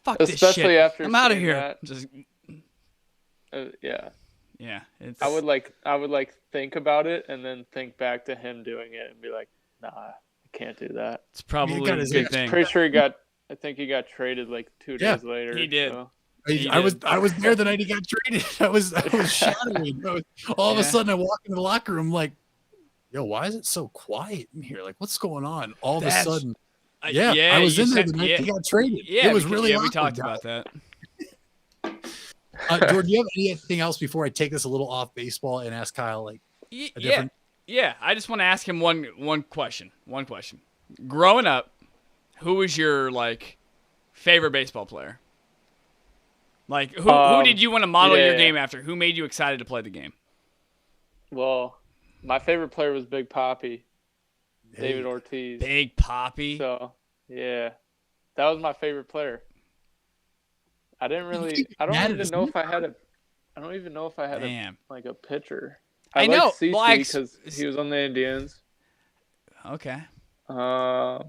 fuck this shit. Especially after I'm out of here. Just yeah. Yeah. I would like think about it and then think back to him doing it and be like, nah, I can't do that. It's probably a good thing. Pretty sure I think he got traded like 2 days later. He did. So. I was there the night he got traded. I was shattering. All of a sudden I walk into the locker room like, yo, why is it so quiet in here? Like, what's going on? All of a sudden. I was in there the night he got traded. Yeah, it was really we talked about that. Jordan, do you have anything else before I take this a little off baseball and ask Kyle like a different? Yeah. I just want to ask him one question. Growing up, who was your favorite baseball player? Like who did you want to model your game after? Who made you excited to play the game? Well, my favorite player was Big Papi, David Ortiz. Big Papi. So that was my favorite player. I don't even know if I had a pitcher. I know CC because he was on the Indians. Okay. A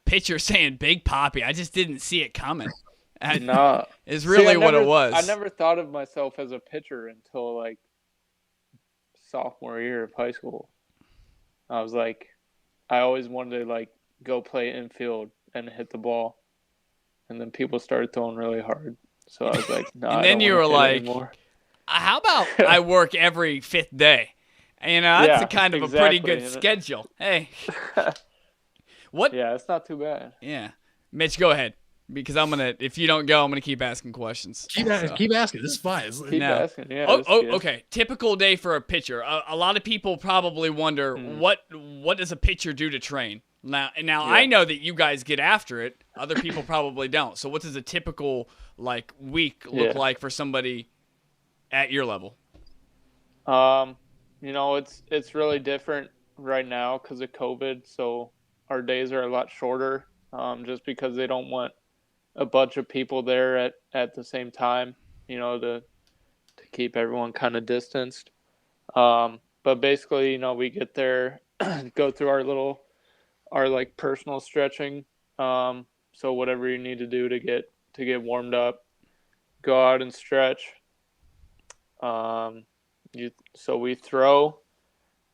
pitcher saying Big Papi. I just didn't see it coming. No, is really what it was. I never thought of myself as a pitcher until sophomore year of high school. I was like, I always wanted to go play infield and hit the ball. And then people started throwing really hard. So I was like, no, and then you were like, anymore. How about I work every 5th day? That's a pretty good schedule. Hey. What? Yeah, it's not too bad. Yeah. Mitch, go ahead. Because if you don't go, I'm going to keep asking questions. Keep asking. This is fine. Keep asking. Yeah. Okay. Typical day for a pitcher. A lot of people probably wonder what does a pitcher do to train? Now I know that you guys get after it. Other people probably don't. So what does a typical week look like for somebody at your level? It's really different right now because of COVID. So our days are a lot shorter, just because they don't want a bunch of people there at the same time, to keep everyone kind of distanced. But basically, we get there, go through our personal stretching. So whatever you need to do to get warmed up, go out and stretch. So we throw,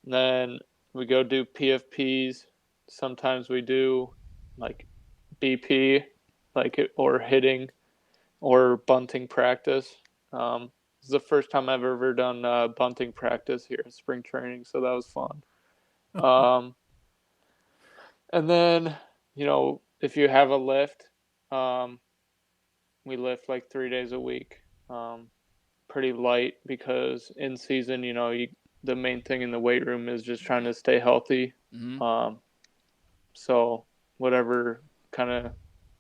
then we go do PFPs. Sometimes we do BP, or hitting or bunting practice. This is the first time I've ever done bunting practice here in spring training, so that was fun. And then, if you have a lift, we lift 3 days a week, pretty light because in season, the main thing in the weight room is just trying to stay healthy. Mm-hmm. So whatever kind of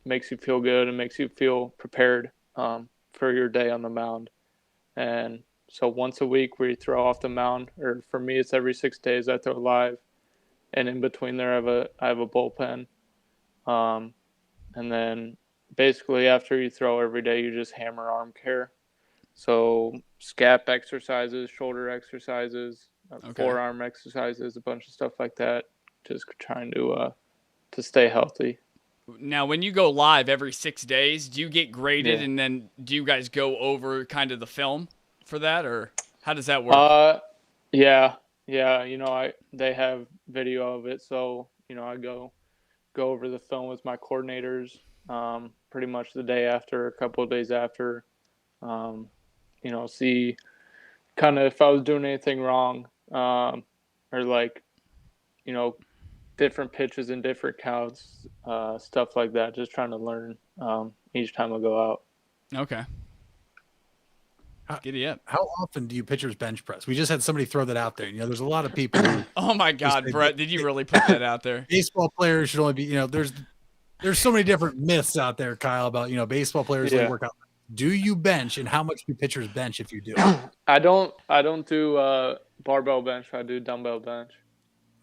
makes you feel good and makes you feel prepared for your day on the mound. And so once a week we throw off the mound, or for me it's every 6 days I throw live, and in between there I have a bullpen. And then basically after you throw every day you just hammer arm care. So scap exercises, shoulder exercises, forearm exercises, a bunch of stuff like that, just trying to stay healthy. Now, when you go live every 6 days, do you get graded, and then do you guys go over kind of the film for that, or how does that work? Yeah. They have video of it, so I go over the film with my coordinators pretty much the day after, a couple of days after. See kind of if I was doing anything wrong, or different pitches and different counts, stuff like that. Just trying to learn each time I go out. Okay. Giddy up. How often do you pitchers bench press? We just had somebody throw that out there. There's a lot of people who Oh my God, Brett, did you really put that out there? baseball players should only be, there's so many different myths out there, Kyle, about, baseball players only work out. Do you bench, and how much do pitchers bench if you do? I don't do barbell bench. I do dumbbell bench.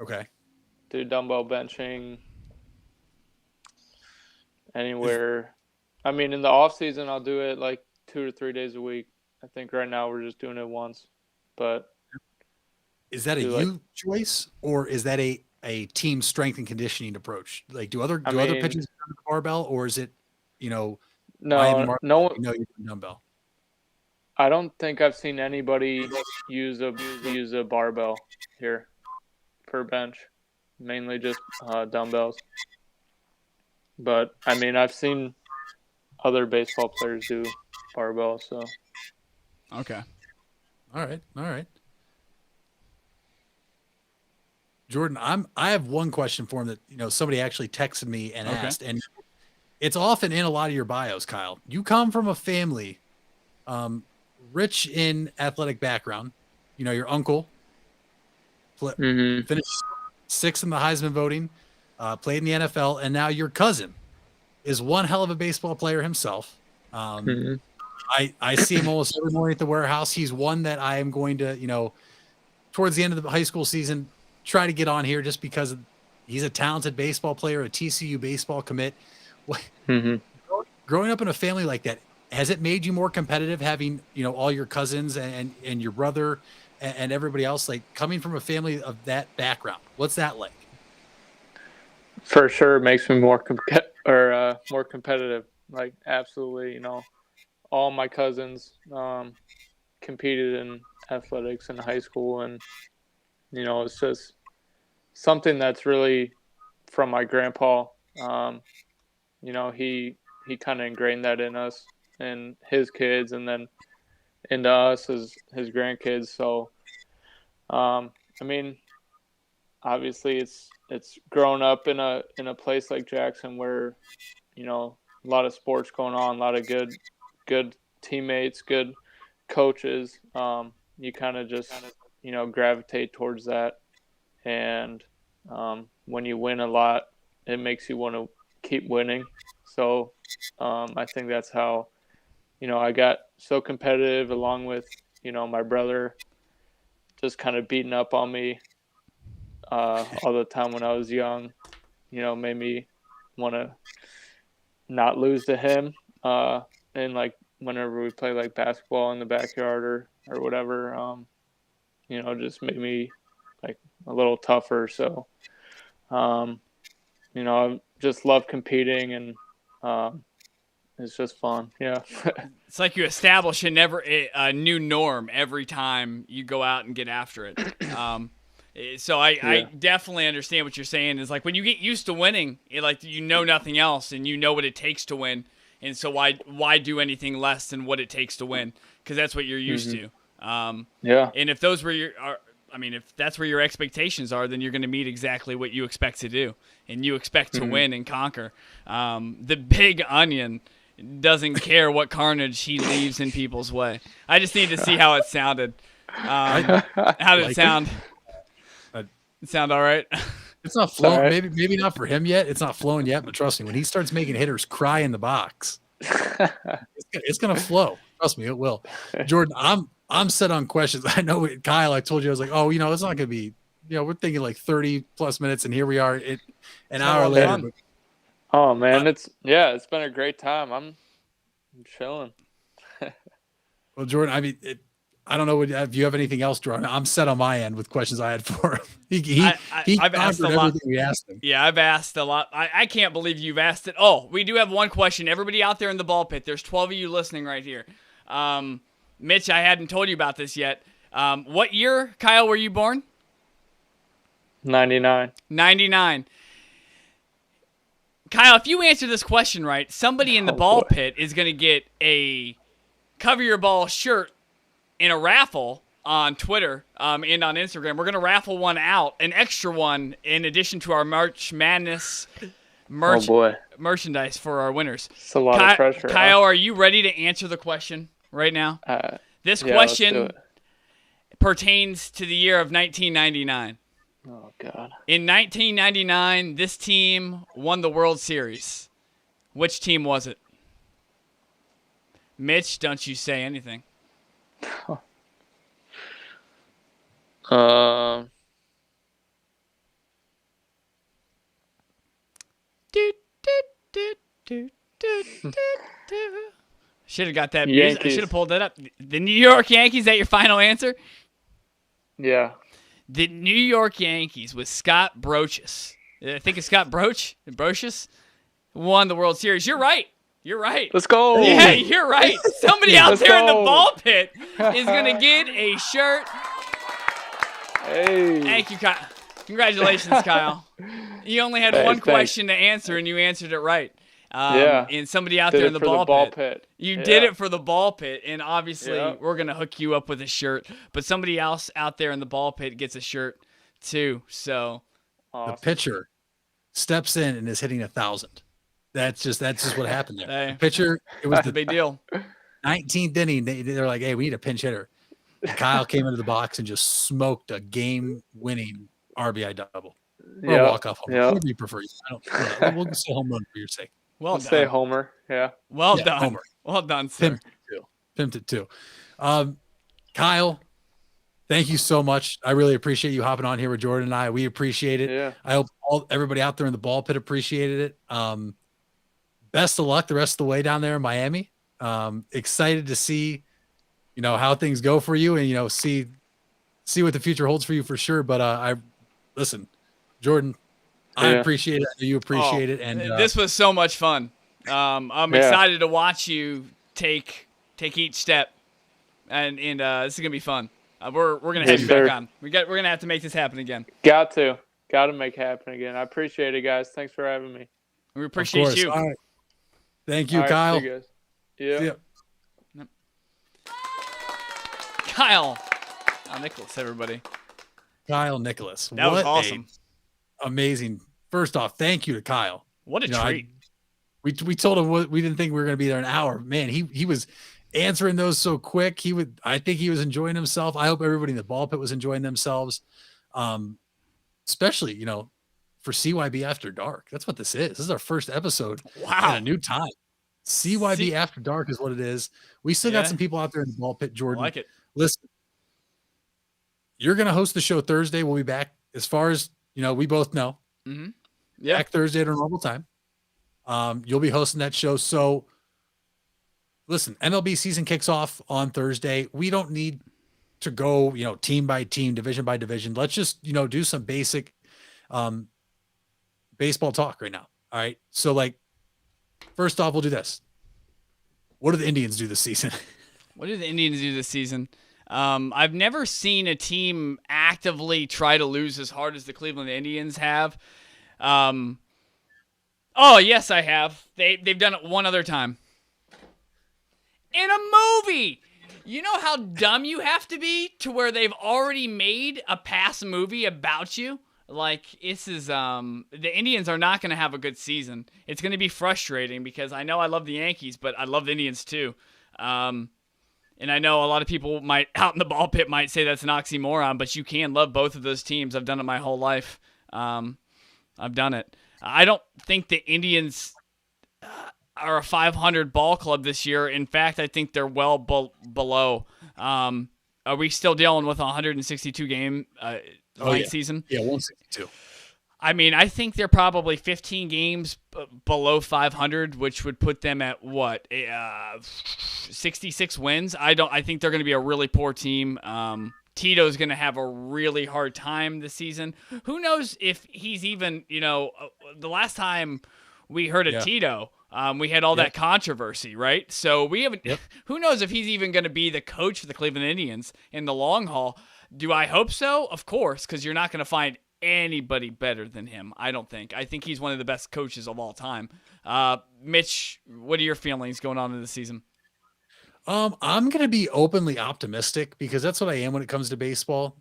Okay. Do dumbbell benching anywhere. I mean, in the off season, I'll do it like 2 to 3 days a week. I think right now we're just doing it once, but is that a choice, or is that a team strength and conditioning approach? Like, do other pitchers do the barbell, or is it, no, dumbbell? I don't think I've seen anybody use a barbell here for bench. Mainly just dumbbells. But I mean, I've seen other baseball players do barbell. So okay, all right. Jordan, I have one question for him that somebody actually texted me and asked, and it's often in a lot of your bios, Kyle. You come from a family rich in athletic background. Your uncle finished 6th in the Heisman voting, played in the NFL, and now your cousin is one hell of a baseball player himself. I see him almost every morning at the warehouse. He's one that I am going to, towards the end of the high school season, try to get on here just because he's a talented baseball player, a TCU baseball commit. Growing up in a family like that, has it made you more competitive having, all your cousins and your brother and everybody else, like coming from a family of that background? What's that like? For sure, it makes me more competitive. Like, absolutely, all my cousins competed in athletics in high school, and it's just something that's really from my grandpa. He kind of ingrained that in us and his kids, and then into us as his grandkids. So, I mean, obviously it's grown up in a place like Jackson where, a lot of sports going on, a lot of good teammates, good coaches. You kind of just, gravitate towards that. And when you win a lot, it makes you want to keep winning. So I think that's how, I got so competitive, along with, my brother just kind of beating up on me all the time when I was young, made me want to not lose to him. And like whenever we play like basketball in the backyard or whatever, just made me like a little tougher. So, I just love competing, and it's just fun. Yeah. It's like you establish a new norm every time you go out and get after it. So I definitely understand what you're saying. Is like when you get used to winning, nothing else, and you know what it takes to win. And so why do anything less than what it takes to win? Because that's what you're used to. Yeah. And if those were if that's where your expectations are, then you're going to meet exactly what you expect to do, and you expect to win and conquer. The big onion doesn't care what carnage he leaves in people's way. I just need to see how it sounded. How did it sound? It sound all right? It's not flowing. Right. Maybe not for him yet. It's not flowing yet, but trust me, when he starts making hitters cry in the box, it's going to flow. Trust me, it will. Jordan, I'm set on questions. I know, Kyle, I told you, I was like, it's not going to be, we're thinking like 30 plus minutes, and here we are an hour later. But, oh man, it's been a great time. I'm chilling. Well, Jordan, I mean, I don't know if you have anything else, Jordan. I'm set on my end with questions I had for him. I've asked a lot. We asked him. Yeah, I've asked a lot. I can't believe you've asked it. Oh, we do have one question. Everybody out there in the ball pit, there's 12 of you listening right here. Mitch, I hadn't told you about this yet. What year, Kyle, were you born? 99. 99. Kyle, if you answer this question right, somebody in the ball pit is going to get a Cover Your Ball shirt in a raffle on Twitter and on Instagram. We're going to raffle one out, an extra one, in addition to our March Madness merchandise for our winners. It's a lot of pressure. Kyle, are you ready to answer the question right now? This Yeah, let's do question it. pertains to the year of 1999. Oh God. In 1999, this team won the World Series. Which team was it? Mitch, don't you say anything. Should have got that music. I Yankees. should have pulled that up. The New York Yankees, is that your final answer? Yeah. The New York Yankees with Scott Brocious. I think it's Scott Brocious won the World Series. You're right. You're right. Let's go. Yeah, you're right. Somebody out Let's there in the go. ball pit is going to get a shirt. Hey. Thank you, Kyle. Congratulations, Kyle. You only had one question to answer, and you answered it right. Yeah. And somebody out Did there it in the for ball pit. You did Yeah. it for the ball pit, and obviously Yeah. we're going to hook you up with a shirt. But somebody else out there in the ball pit gets a shirt too. So The pitcher steps in and is hitting 1,000. That's just what happened there. Hey. The pitcher, it was it's a the big deal. 19th inning. They're like, hey, we need a pinch hitter. And Kyle came into the box and just smoked a game-winning RBI double. Or a walk-off home run. Yeah. Whatever you prefer. We'll say home run for your sake. Well Let's say done. Homer. Yeah. Well Yeah, done. Homer. Well done, sir. Pimped it too. Kyle, thank you so much. I really appreciate you hopping on here with Jordan and I. We appreciate it. Yeah. I hope everybody out there in the ball pit appreciated it. Best of luck the rest of the way down there in Miami. Excited to see, how things go for you and, see what the future holds for you for sure. But listen, Jordan, I appreciate it. I know you appreciate it. And this was so much fun. I'm excited to watch you take each step, and this is gonna be fun. We're gonna have you back on. We're gonna have to make this happen again. Got to make it happen again. I appreciate it, guys. Thanks for having me. We appreciate you. All right. Thank you, All right, Kyle. see you guys. Yeah. See ya. Kyle. Nicholas, everybody. Kyle Nicolas. That was awesome. Amazing. First off, thank you to Kyle. What a treat. We told him we didn't think we were going to be there an hour. Man, he was answering those so quick. I think he was enjoying himself. I hope everybody in the ball pit was enjoying themselves. Especially, for CYB After Dark. That's what this is. This is our first episode at a new time. CYB After Dark is what it is. We still got some people out there in the ball pit, Jordan. I like it. Listen, you're going to host the show Thursday. We'll be back as far as, we both know. Mm-hmm. Yeah. Back Thursday at our normal time. You'll be hosting that show. So listen, MLB season kicks off on Thursday. We don't need to go, team by team, division by division. Let's just, do some basic baseball talk right now. All right. So first off, we'll do this. What do the Indians do this season? What do the Indians do this season? I've never seen a team actively try to lose as hard as the Cleveland Indians have. Oh, yes, I have. They've done it one other time. In a movie! You know how dumb you have to be to where they've already made a past movie about you? This is, the Indians are not going to have a good season. It's going to be frustrating because I know I love the Yankees, but I love the Indians too. And I know a lot of people out in the ball pit might say that's an oxymoron, but you can love both of those teams. I've done it my whole life. I've done it. I don't think the Indians are a 500 ball club this year. In fact, I think they're well below. Are we still dealing with a 162 game season? Yeah, 162. I mean, I think they're probably 15 games below 500, which would put them at 66 wins. I think they're going to be a really poor team. Tito's going to have a really hard time this season. Who knows if he's even, the last time we heard of Tito, we had all that controversy, right? So we haven't. Who knows if he's even going to be the coach for the Cleveland Indians in the long haul? Do I hope so? Of course, because you're not going to find anybody better than him. I don't think. I think he's one of the best coaches of all time. Mitch, what are your feelings going on in the season? I'm going to be openly optimistic because that's what I am when it comes to baseball.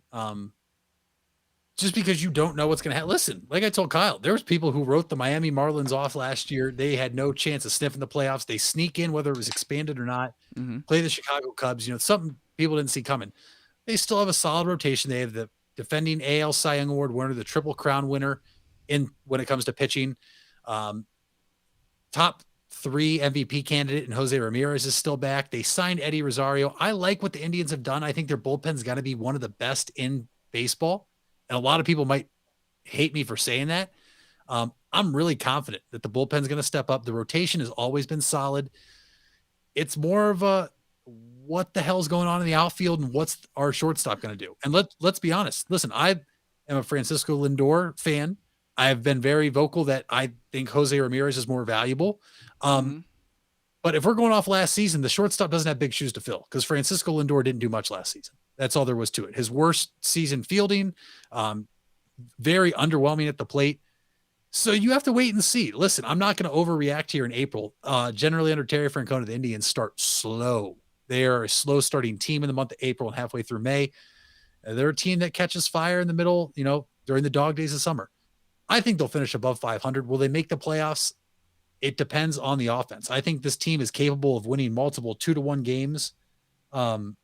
Just because you don't know what's going to happen. Listen, like I told Kyle, there was people who wrote the Miami Marlins off last year. They had no chance of sniffing the playoffs. They sneak in, whether it was expanded or not, play the Chicago Cubs. Something people didn't see coming. They still have a solid rotation. They have the defending AL Cy Young Award winner, the Triple Crown winner when it comes to pitching. Top 3 MVP candidate and Jose Ramirez is still back. They signed Eddie Rosario. I like what the Indians have done. I think their bullpen's got to be one of the best in baseball. And a lot of people might hate me for saying that. I'm really confident that the bullpen's going to step up. The rotation has always been solid. It's more of a, what the hell's going on in the outfield and what's our shortstop going to do? And let's be honest. Listen, I am a Francisco Lindor fan. I've been very vocal that I think Jose Ramirez is more valuable. But if we're going off last season, the shortstop doesn't have big shoes to fill because Francisco Lindor didn't do much last season. That's all there was to it. His worst season fielding, very underwhelming at the plate. So you have to wait and see. Listen, I'm not going to overreact here in April. Generally under Terry Francona, the Indians start slow. They are a slow starting team in the month of April and halfway through May. They're a team that catches fire in the middle, during the dog days of summer. I think they'll finish above 500. Will they make the playoffs? It depends on the offense. I think this team is capable of winning multiple 2-1 games, and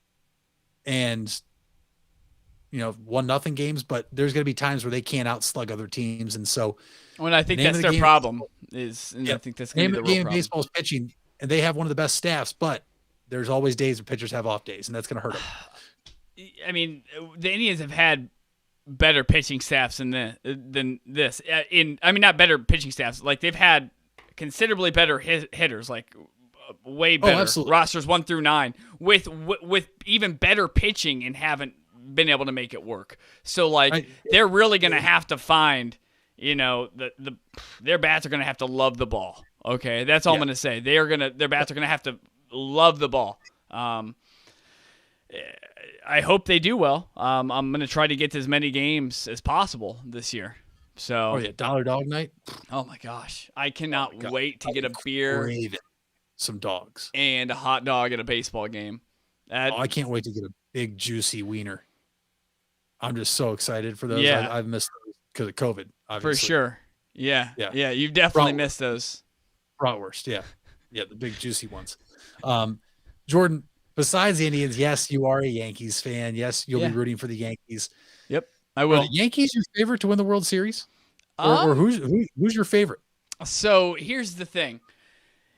1-0 games, but there's going to be times where they can't outslug other teams. And so I think that's their problem is, and I think that's going to be the real problem. Baseball is pitching, and they have one of the best staffs, but there's always days where pitchers have off days, and that's going to hurt them. I mean, the Indians have had better pitching staffs than this. Not better pitching staffs. Like, they've had considerably better hitters, like way better rosters 1 through 9 with even better pitching, and been able to make it work. So they're really going to have to find, their bats are going to have to love the ball. Okay. That's all I'm going to say. Their bats are going to have to love the ball. I hope they do well. I'm going to try to get to as many games as possible this year. So, dollar dog night. Oh my gosh. I cannot wait to get a beer, some dogs, and a hot dog at a baseball game. I can't wait to get a big juicy wiener. I'm just so excited for those. Yeah. I've missed those because of COVID, obviously. For sure. Yeah. You've definitely missed those. Bratwurst. Yeah. The big juicy ones. Jordan, besides the Indians, yes, you are a Yankees fan. Yes, you'll be rooting for the Yankees. Yep, I will. Are the Yankees your favorite to win the World Series? Or who's your favorite? So here's the thing.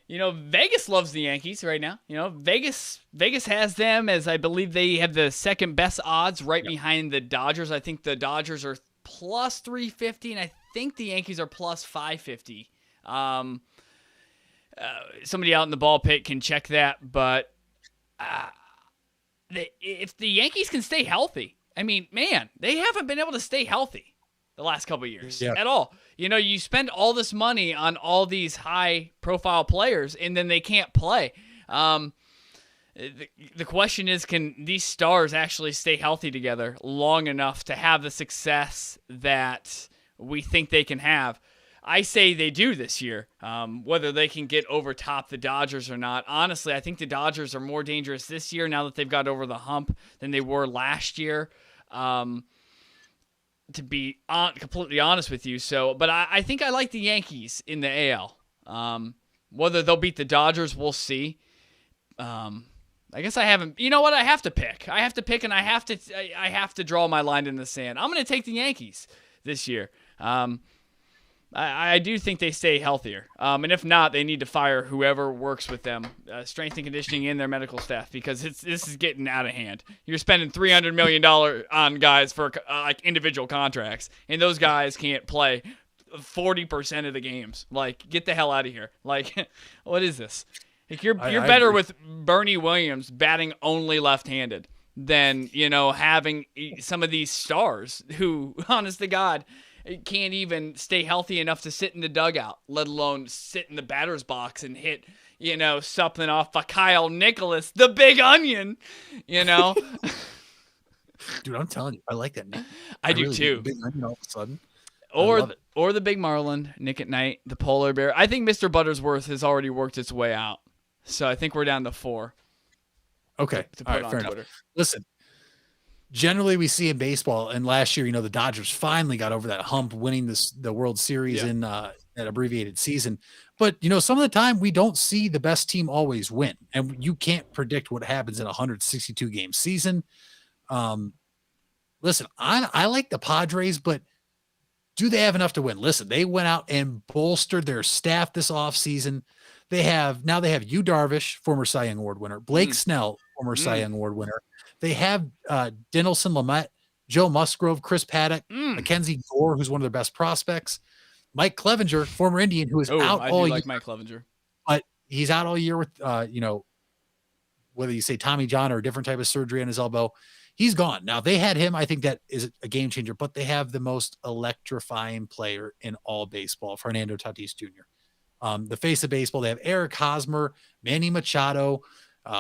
Vegas loves the Yankees right now. Vegas has them as, I believe, they have the second best odds right behind the Dodgers. I think the Dodgers are plus 350, and I think the Yankees are plus 550. Somebody out in the ball pit can check that, but if the Yankees can stay healthy, I mean, man, they haven't been able to stay healthy the last couple of years at all. You spend all this money on all these high-profile players, and then they can't play. The question is, can these stars actually stay healthy together long enough to have the success that we think they can have? I say they do this year. Whether they can get over top the Dodgers or not, honestly, I think the Dodgers are more dangerous this year now that they've got over the hump than they were last year. To be completely honest with you. But I think I like the Yankees in the AL. Whether they'll beat the Dodgers, we'll see. I guess I haven't. You know what? I have to pick. And I have to draw my line in the sand. I'm going to take the Yankees this year. I do think they stay healthier. And if not, they need to fire whoever works with them, strength and conditioning and their medical staff, because this is getting out of hand. You're spending $300 million on guys for individual contracts, and those guys can't play 40% of the games. Get the hell out of here. What is this? You're better with Bernie Williams batting only left-handed than, having some of these stars who, honest to God, can't even stay healthy enough to sit in the dugout, let alone sit in the batter's box and hit, something off of Kyle Nicolas, the big onion, Dude, I'm telling you, I like that name. I do really too. Big onion all of a sudden. Or the big Marlin, Nick at Night, the polar bear. I think Mr. Buttersworth has already worked its way out. So I think we're down to 4. Okay. All right, fair enough. Listen. Generally, we see in baseball, and last year, the Dodgers finally got over that hump, winning the World Series in abbreviated season. But, some of the time we don't see the best team always win. And you can't predict what happens in a 162 game season. Listen, I like the Padres, but do they have enough to win? Listen, they went out and bolstered their staff this offseason. They have Yu Darvish, former Cy Young Award winner, Blake Snell, former Cy Young Award winner. They have Dinelson Lamet, Joe Musgrove, Chris Paddock, Mackenzie Gore, who's one of their best prospects, Mike Clevenger, former Indian, who is out all year. Mike Clevenger, but he's out all year with whether you say Tommy John or a different type of surgery on his elbow. He's gone. Now, they had him. I think that is a game changer, but they have the most electrifying player in all baseball, Fernando Tatis Jr. The face of baseball. They have Eric Hosmer, Manny Machado,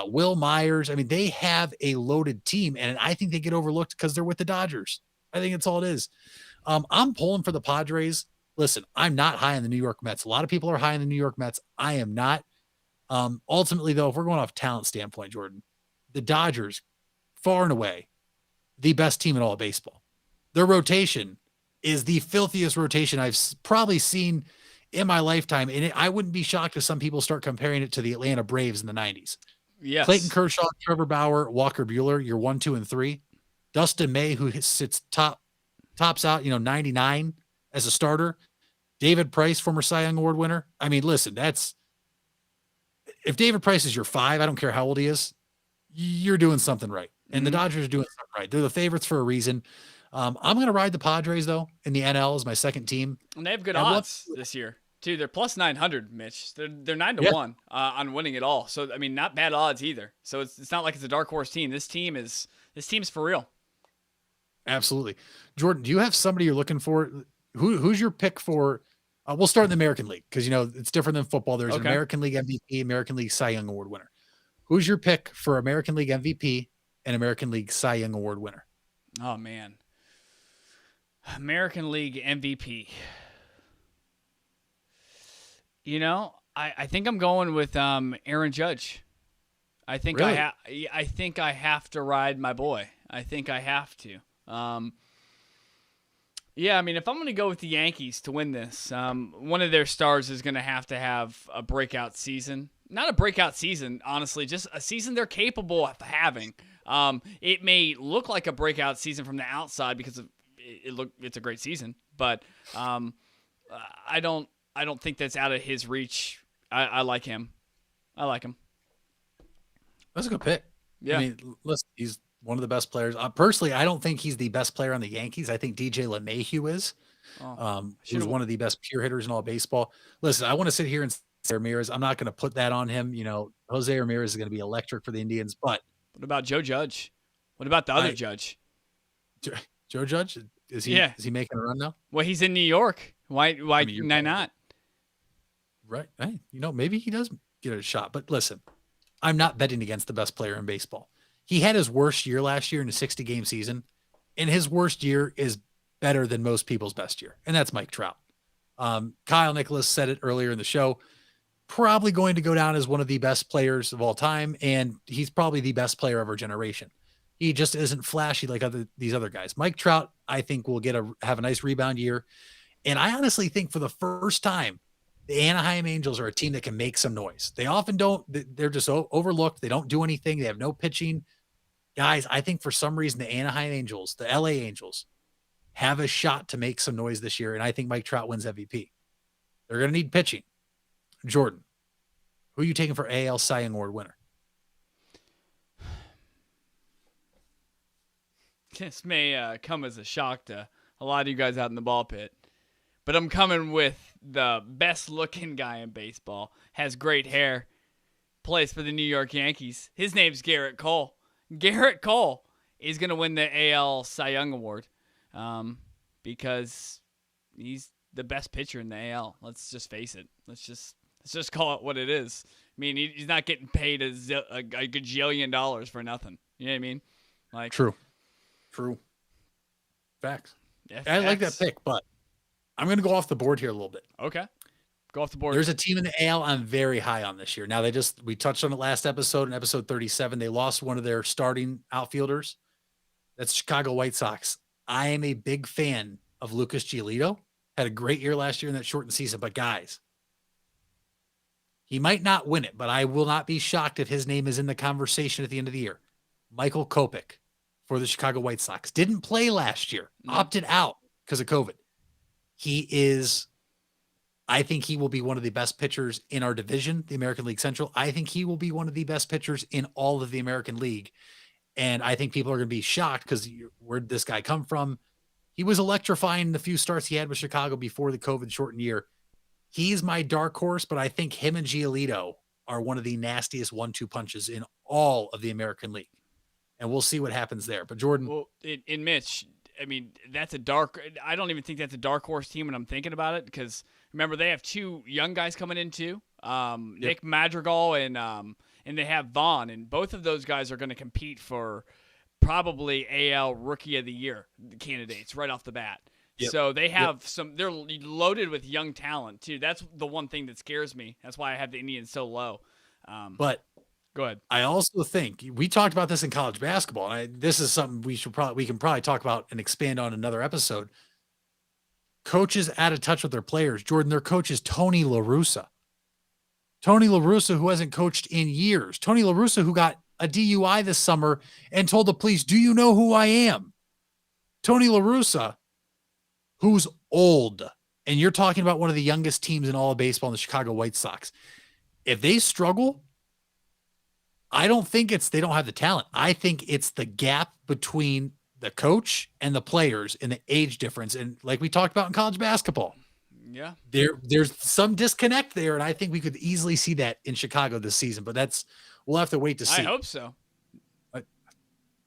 Will Myers. I mean, they have a loaded team, and I think they get overlooked because they're with the Dodgers. I think that's all it is. I'm pulling for the Padres. Listen, I'm not high on the New York Mets. A lot of people are high on the New York Mets. I am not. Ultimately, though, if we're going off talent standpoint, Jordan, the Dodgers, far and away, the best team in all of baseball. Their rotation is the filthiest rotation I've probably seen in my lifetime. And I wouldn't be shocked if some people start comparing it to the Atlanta Braves in the 90s. Yes. Clayton Kershaw, Trevor Bauer, Walker Buehler, your 1, 2, and 3. Dustin May, who sits tops out, 99 as a starter. David Price, former Cy Young Award winner. I mean, listen, if David Price is your 5, I don't care how old he is, you're doing something right. And the Dodgers are doing something right. They're the favorites for a reason. I'm going to ride the Padres, though, in the NL as my second team. And they have good odds this year, too. They're plus 900, Mitch. They're 9-1 on winning it all. So, I mean, not bad odds either. So it's not like it's a dark horse team. This team's for real. Absolutely. Jordan, do you have somebody you're looking for? Who's your pick for? We'll start in the American League because, it's different than football. There's an American League MVP, American League Cy Young Award winner. Who's your pick for American League MVP and American League Cy Young Award winner? Oh, man. American League MVP. I think I'm going with Aaron Judge. I think really? I think I have to ride my boy. I think I have to. Yeah, I mean, if I'm going to go with the Yankees to win this, one of their stars is going to have a breakout season. Not a breakout season, honestly, just a season they're capable of having. It may look like a breakout season from the outside because it's a great season, but I don't think that's out of his reach. I like him. That's a good pick. Yeah. I mean, listen, he's one of the best players. Personally, I don't think he's the best player on the Yankees. I think DJ LeMahieu is. He's one of the best pure hitters in all baseball. Listen, I want to sit here and say Ramirez. I'm not going to put that on him. Jose Ramirez is going to be electric for the Indians, but what about Joe Judge? What about the other Judge? Joe Judge? Is he making a run now? Well, he's in New York. Why not? Right. Hey, maybe he does get a shot. But listen, I'm not betting against the best player in baseball. He had his worst year last year in a 60-game season, and his worst year is better than most people's best year, and that's Mike Trout. Kyle Nicolas said it earlier in the show, probably going to go down as one of the best players of all time, and he's probably the best player of our generation. He just isn't flashy like these other guys. Mike Trout, I think, will have a nice rebound year, and I honestly think for the first time, the Anaheim Angels are a team that can make some noise. They often don't. They're just overlooked. They don't do anything. They have no pitching. Guys, I think for some reason the Anaheim Angels, the LA Angels, have a shot to make some noise this year, and I think Mike Trout wins MVP. They're going to need pitching. Jordan, who are you taking for AL Cy Young Award winner? This may come as a shock to a lot of you guys out in the ball pit, but I'm coming with the best-looking guy in baseball, has great hair, plays for the New York Yankees. His name's Garrett Cole. Garrett Cole is going to win the AL Cy Young Award because he's the best pitcher in the AL. Let's just face it. Let's just call it what it is. I mean, he's not getting paid a gajillion dollars for nothing. You know what I mean? Like True. Facts. Yeah, I like that pick, but I'm going to go off the board here a little bit. Okay. Go off the board. There's a team in the AL I'm very high on this year. Now, we touched on it last episode, in episode 37. They lost one of their starting outfielders. That's Chicago White Sox. I am a big fan of Lucas Giolito. Had a great year last year in that shortened season. But guys, he might not win it, but I will not be shocked if his name is in the conversation at the end of the year. Michael Kopech for the Chicago White Sox. Didn't play last year. Opted out because of COVID. I think he will be one of the best pitchers in our division, the American League Central. I think he will be one of the best pitchers in all of the American League. And I think people are going to be shocked because where'd this guy come from? He was electrifying in the few starts he had with Chicago before the COVID shortened year. He's my dark horse, but I think him and Giolito are one of the nastiest 1-2 punches in all of the American League. And we'll see what happens there. But Jordan. Well, in Mitch, I mean, I don't even think that's a dark horse team when I'm thinking about it, because remember, they have 2 young guys coming in too. Nick Madrigal and they have Vaughn, and both of those guys are going to compete for probably AL Rookie of the Year candidates right off the bat. Yep. So they have they're loaded with young talent too. That's the one thing that scares me. That's why I have the Indians so low. But go ahead. I also think we talked about this in college basketball, and this is something we can probably talk about and expand on another episode. Coaches out of touch with their players. Jordan, their coach is Tony La Russa. Tony La Russa, who hasn't coached in years. Tony La Russa, who got a DUI this summer and told the police, "Do you know who I am?" Tony La Russa, who's old, and you're talking about one of the youngest teams in all of baseball in the Chicago White Sox. If they struggle, I don't think they don't have the talent. I think it's the gap between the coach and the players and the age difference. And like we talked about in college basketball, there's some disconnect there. And I think we could easily see that in Chicago this season, but we'll have to wait to see. I hope so.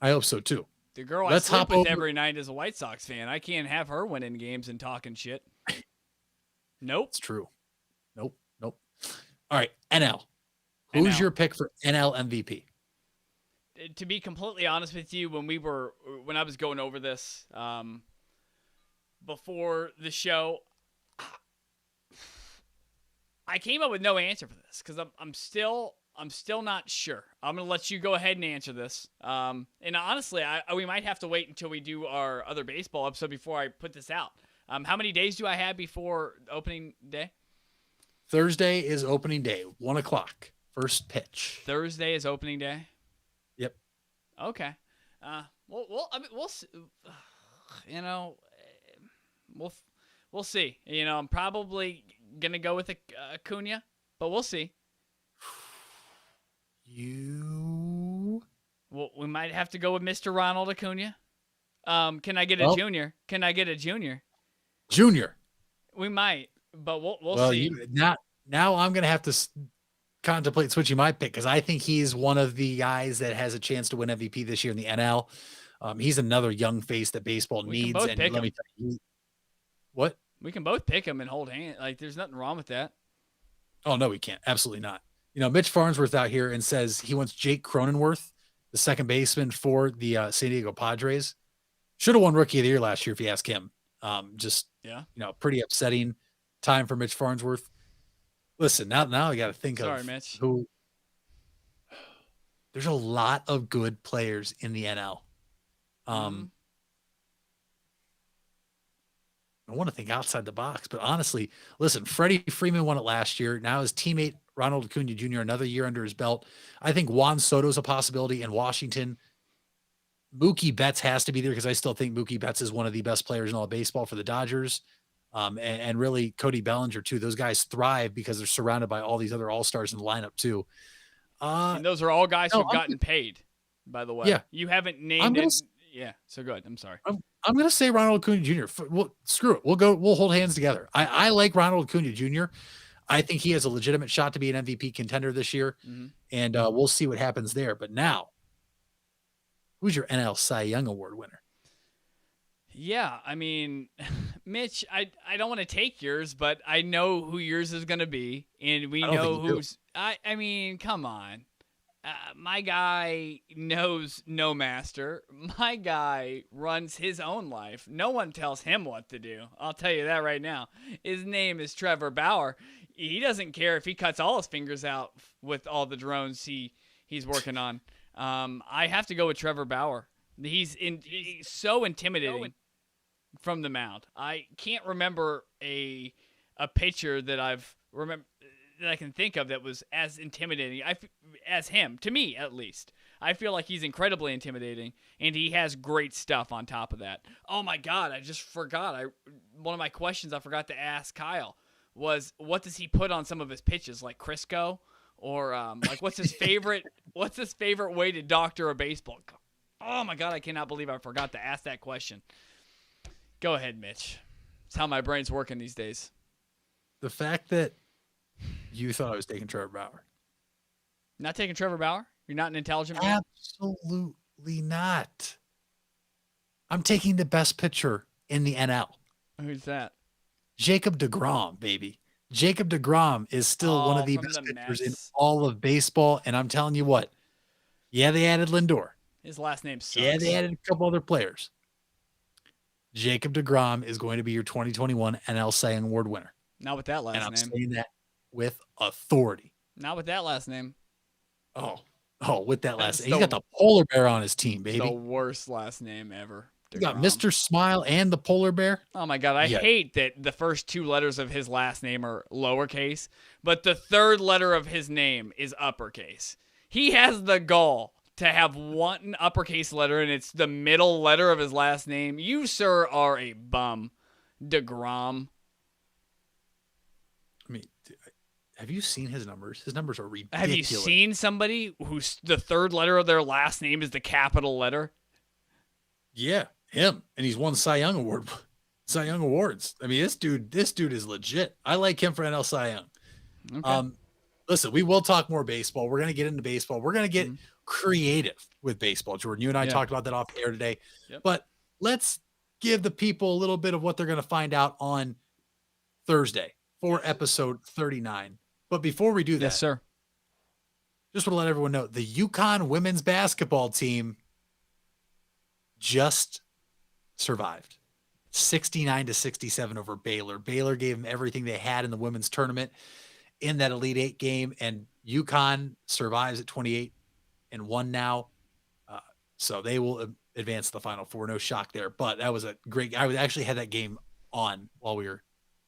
I hope so too. The girl I sleep with every night is a White Sox fan. I can't have her winning games and talking shit. Nope. It's true. Nope. All right. NL. Who's your pick for NL MVP? To be completely honest with you, when I was going over this before the show, I came up with no answer for this because I'm still not sure. I'm gonna let you go ahead and answer this. And honestly, we might have to wait until we do our other baseball episode before I put this out. How many days do I have before opening day? Thursday is opening day, 1:00, first pitch. Thursday is opening day. Yep. Okay. We'll see. You know, we'll see. You know, I'm probably gonna go with Acuna, but we'll see. Well, we might have to go with Mr. Ronald Acuna. Can I get a junior? Can I get a junior? Junior. We might, but we'll see. Now I'm gonna have to contemplate switching my pick because I think he's one of the guys that has a chance to win MVP this year in the NL. He's another young face that baseball needs. And let me tell you, what? We can both pick him and hold hands. Like, there's nothing wrong with that. Oh no, we can't. Absolutely not. You know, Mitch Farnsworth out here and says he wants Jake Cronenworth, the second baseman for the San Diego Padres. Should have won Rookie of the Year last year if you ask him. Pretty upsetting time for Mitch Farnsworth. Listen, now I got to think of Mitch. Who. There's a lot of good players in the NL. I want to think outside the box, but honestly, listen, Freddie Freeman won it last year. Now his teammate Ronald Acuna Jr. another year under his belt. I think Juan Soto's a possibility in Washington. Mookie Betts has to be there because I still think Mookie Betts is one of the best players in all of baseball for the Dodgers. And really Cody Bellinger too. Those guys thrive because they're surrounded by all these other all-stars in the lineup too. And those are all guys who've gotten paid, by the way. Yeah. You haven't named it. Yeah. So good. I'm sorry. I'm going to say Ronald Acuna Jr. Well, screw it. We'll hold hands together. I like Ronald Acuna Jr. I think he has a legitimate shot to be an MVP contender this year. Mm-hmm. And we'll see what happens there. But now, who's your NL Cy Young Award winner? Yeah, I mean, Mitch, I don't want to take yours, but I know who yours is going to be, and we know who's. I mean, come on, my guy knows no master. My guy runs his own life. No one tells him what to do. I'll tell you that right now. His name is Trevor Bauer. He doesn't care if he cuts all his fingers out with all the drones he's working on. I have to go with Trevor Bauer. He's so intimidating. from the mound. I can't remember a pitcher that I can think of that was as intimidating as him, to me at least. I feel like he's incredibly intimidating, and he has great stuff on top of that. Oh my God, I just forgot. One of my questions I forgot to ask Kyle was, what does he put on some of his pitches, like Crisco, or like what's his favorite way to doctor a baseball? Oh my God, I cannot believe I forgot to ask that question. Go ahead, Mitch. It's how my brain's working these days. The fact that you thought I was taking Trevor Bauer. Not taking Trevor Bauer? You're not an intelligent man? Absolutely not. I'm taking the best pitcher in the NL. Who's that? Jacob deGrom, baby. Jacob deGrom is still one of the best pitchers in all of baseball. And I'm telling you what, yeah, they added Lindor. His last name sucks. Yeah, they added a couple other players. Jacob deGrom is going to be your 2021 NL Cy Young Award winner. Not with that last name. And I'm saying that with authority. Not with that last name. Oh, with that last name. He's got the polar bear on his team, baby. The worst last name ever. You got Mr. Smile and the polar bear. Oh my God. I hate that the first two letters of his last name are lowercase, but the third letter of his name is uppercase. He has the gall to have one uppercase letter, and it's the middle letter of his last name. You, sir, are a bum. deGrom. I mean, have you seen his numbers? His numbers are ridiculous. Have you seen somebody whose the third letter of their last name is the capital letter? Yeah, him. And he's won Cy Young Awards. I mean, this dude is legit. I like him for NL Cy Young. Okay. Listen, we will talk more baseball. We're going to get into baseball. We're going to get creative with baseball, Jordan. You and I talked about that off air today. Yep. But let's give the people a little bit of what they're going to find out on Thursday for episode 39. But before we do that, yes, sir, just want to let everyone know the UConn women's basketball team just survived 69-67 over Baylor. Baylor gave them everything they had in the women's tournament in that Elite Eight game, and UConn survives at 28-1 now. So they will advance to the Final Four. No shock there, but that was a great. I actually had that game on while we were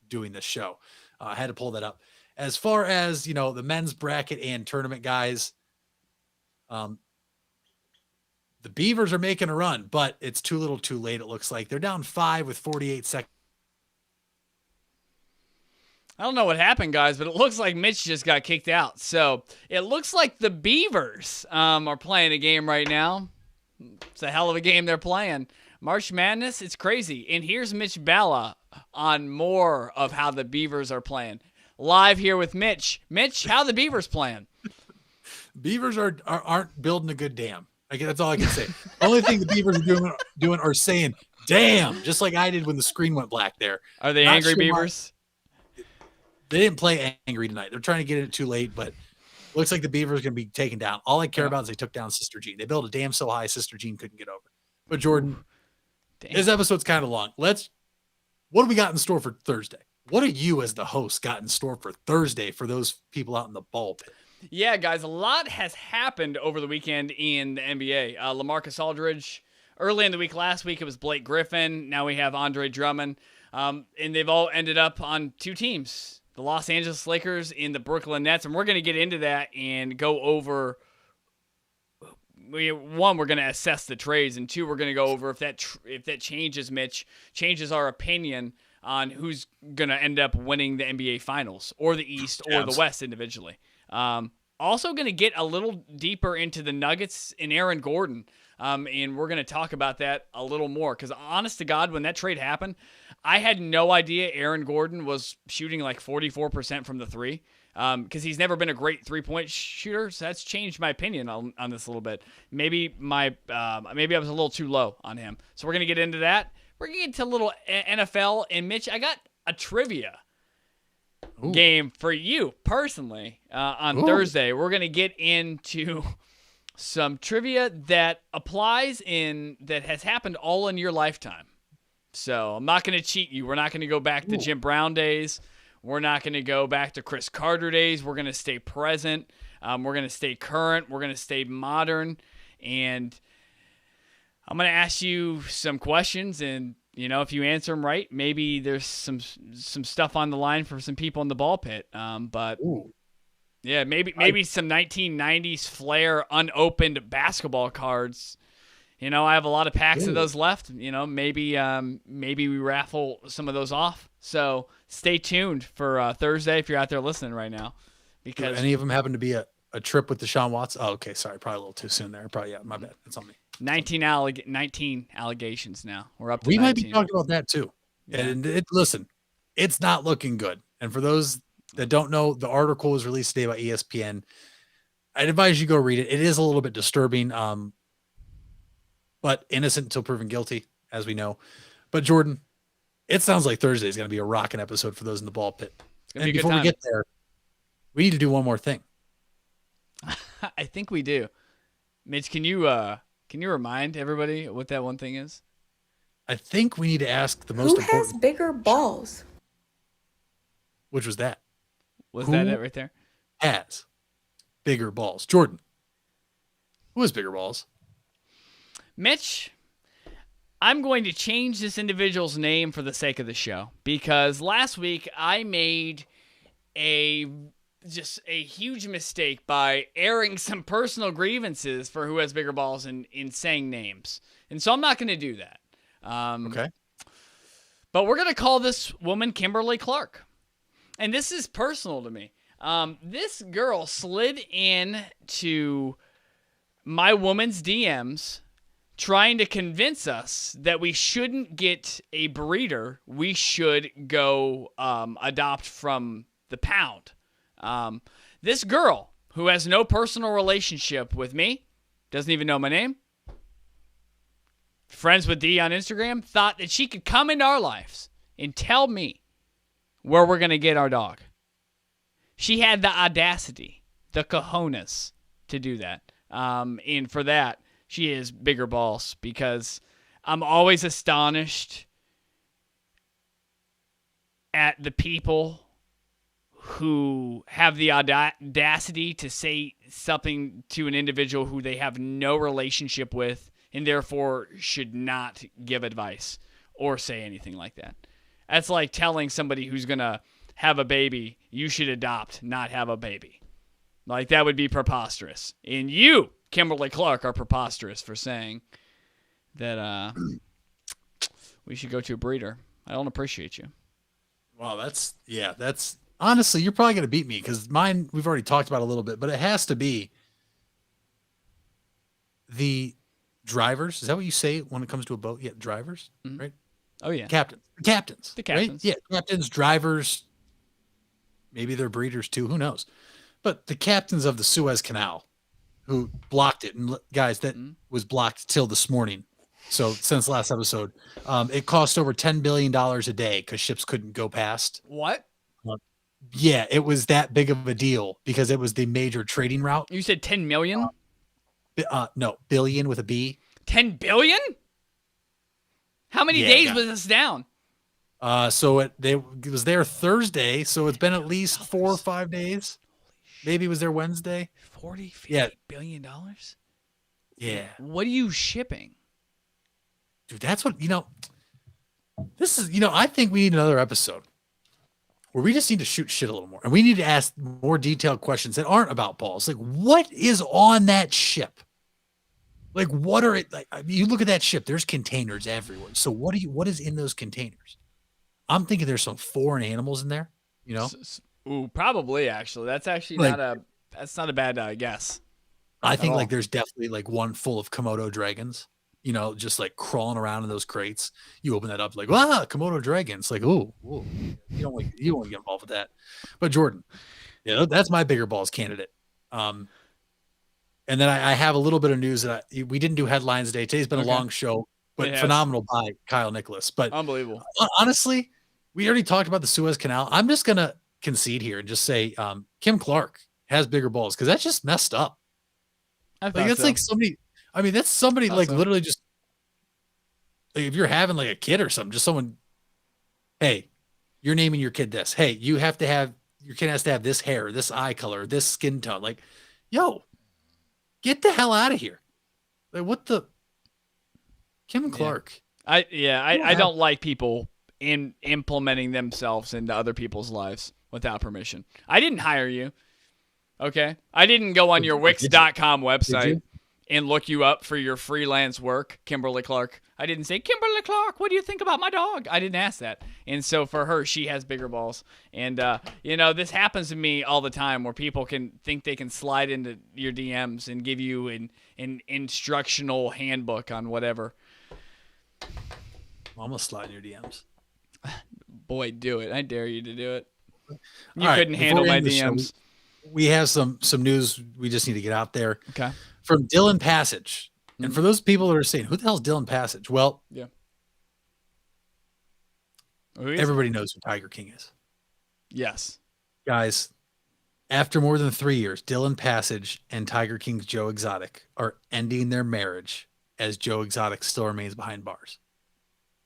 doing this show. I had to pull that up. As far as, the men's bracket and tournament guys, the Beavers are making a run, but it's too little too late. It looks like they're down 5 with 48 seconds. I don't know what happened, guys, but it looks like Mitch just got kicked out. So it looks like the Beavers are playing a game right now. It's a hell of a game they're playing. March Madness, it's crazy. And here's Mitch Balla on more of how the Beavers are playing. Live here with Mitch. Mitch, how the Beavers playing? Beavers aren't building a good dam. That's all I can say. Only thing the Beavers are doing are saying, damn, just like I did when the screen went black there. Are they angry Beavers? They didn't play angry tonight. They're trying to get it too late, but looks like the Beavers are going to be taken down. All I care about is they took down Sister Jean. They built a dam so high Sister Jean couldn't get over. But Jordan, this episode's kind of long. What do we got in store for Thursday? What do you as the host got in store for Thursday for those people out in the ball pit? Yeah, guys, a lot has happened over the weekend in the NBA. LaMarcus Aldridge, early in the week last week, it was Blake Griffin. Now we have Andre Drummond. And they've all ended up on two teams, the Los Angeles Lakers and the Brooklyn Nets. And we're going to get into that and go over, one, we're going to assess the trades, and two, we're going to go over if that changes, Mitch, changes our opinion on who's going to end up winning the NBA Finals or the East or the West individually. Also going to get a little deeper into the Nuggets and Aaron Gordon. And we're going to talk about that a little more because honest to God, when that trade happened, I had no idea Aaron Gordon was shooting like 44% from the three because he's never been a great three-point shooter. So that's changed my opinion on this a little bit. Maybe maybe I was a little too low on him. So we're going to get into that. We're going to get to a little NFL. And Mitch, I got a trivia game for you personally on Thursday. We're going to get into some trivia that applies that has happened all in your lifetime. So I'm not going to cheat you. We're not going to go back to Jim Brown days. We're not going to go back to Chris Carter days. We're going to stay present. We're going to stay current. We're going to stay modern. And I'm going to ask you some questions, and if you answer them right, maybe there's some stuff on the line for some people in the ball pit. But Ooh. yeah, maybe some 1990s Flair unopened basketball cards. I have a lot of packs of those left. Maybe we raffle some of those off. So stay tuned for Thursday if you're out there listening right now. Because do any of them happen to be a trip with Deshaun Watson? Oh, okay. Sorry. Probably a little too soon there. Probably, yeah, my bad. It's on me. 19 allegations now. We're up to We 19. might be talking about that too. Yeah. And listen, it's not looking good. And for those that don't know, the article was released today by ESPN. I'd advise you go read it. It is a little bit disturbing, but innocent until proven guilty, as we know. But Jordan, it sounds like Thursday is going to be a rocking episode for those in the ball pit. And before we get there, we need to do one more thing. I think we do. Mitch, can you remind everybody what that one thing is? I think we need to ask the most important. Who has bigger balls? Which was that? Was that it right there? Has bigger balls. Jordan, who has bigger balls? Mitch, I'm going to change this individual's name for the sake of the show because last week I made just a huge mistake by airing some personal grievances for who has bigger balls in saying names. And so I'm not going to do that. Okay. But we're going to call this woman Kimberly Clark. And this is personal to me. This girl slid in to my woman's DMs trying to convince us that we shouldn't get a breeder. We should go adopt from the pound. This girl, who has no personal relationship with me, doesn't even know my name, friends with D on Instagram, thought that she could come into our lives and tell me where we're going to get our dog. She had the audacity, the cojones to do that. And for that, she has bigger balls because I'm always astonished at the people who have the audacity to say something to an individual who they have no relationship with and therefore should not give advice or say anything like that. That's like telling somebody who's going to have a baby, you should adopt, not have a baby. Like, that would be preposterous. And you, Kimberly Clark, are preposterous for saying that we should go to a breeder. I don't appreciate you. Wow, that's honestly, you're probably going to beat me because mine, we've already talked about a little bit, but it has to be the drivers. Is that what you say when it comes to a boat? Yeah, drivers, right? Oh, yeah. Captains. The captains. Right? Yeah, captains, drivers. Maybe they're breeders too. Who knows? But the captains of the Suez Canal who blocked it. And guys, that was blocked till this morning. So since last episode, it cost over $10 billion a day because ships couldn't go past. What? Yeah, it was that big of a deal because it was the major trading route. You said 10 million? No, billion with a B. 10 billion? How many days was this down? So it was there Thursday, so it's been at least 4 or 5 days. Maybe it was there Wednesday. 40, $50 yeah. billion dollars? Yeah. What are you shipping? Dude, that's what, this is, I think we need another episode where we just need to shoot shit a little more. And we need to ask more detailed questions that aren't about balls. Like, what is on that ship? Like, what are it like? You look at that ship, there's containers everywhere. So what is in those containers? I'm thinking there's some foreign animals in there, Ooh, probably actually. That's actually that's not a bad guess. I think like there's definitely like one full of Komodo dragons, just like crawling around in those crates. You open that up like, Komodo dragons. Like, ooh, you don't want to get involved with that. But Jordan, that's my bigger balls candidate. And then I have a little bit of news that we didn't do headlines today. Today's been a long show, but phenomenal by Kyle Nicolas. But unbelievable. Honestly, we already talked about the Suez Canal. I'm just gonna concede here and just say Kim Clark has bigger balls because that's just messed up. Like somebody. I mean, that's somebody like literally just like if you're having like a kid or something, just someone. Hey, you're naming your kid this. Hey, your kid has to have this hair, this eye color, this skin tone. Like, yo, get the hell out of here. Like, what the? Kim Clark. I don't like people implementing themselves into other people's lives without permission. I didn't hire you. Okay? I didn't go on your Wix.com website and look you up for your freelance work, Kimberly Clark. I didn't say, Kimberly Clark, what do you think about my dog? I didn't ask that. And so for her, she has bigger balls. And, this happens to me all the time where people can think they can slide into your DMs and give you an instructional handbook on whatever. I'm going to slide in your DMs. Boy, do it. I dare you to do it. You All couldn't right, handle my DMs. We have some news we just need to get out there. Okay. From Dylan Passage. And for those people that are saying, who the hell is Dylan Passage? Well, yeah, everybody knows who Tiger King is. Yes. Guys, after more than 3 years, Dylan Passage and Tiger King's Joe Exotic are ending their marriage as Joe Exotic still remains behind bars.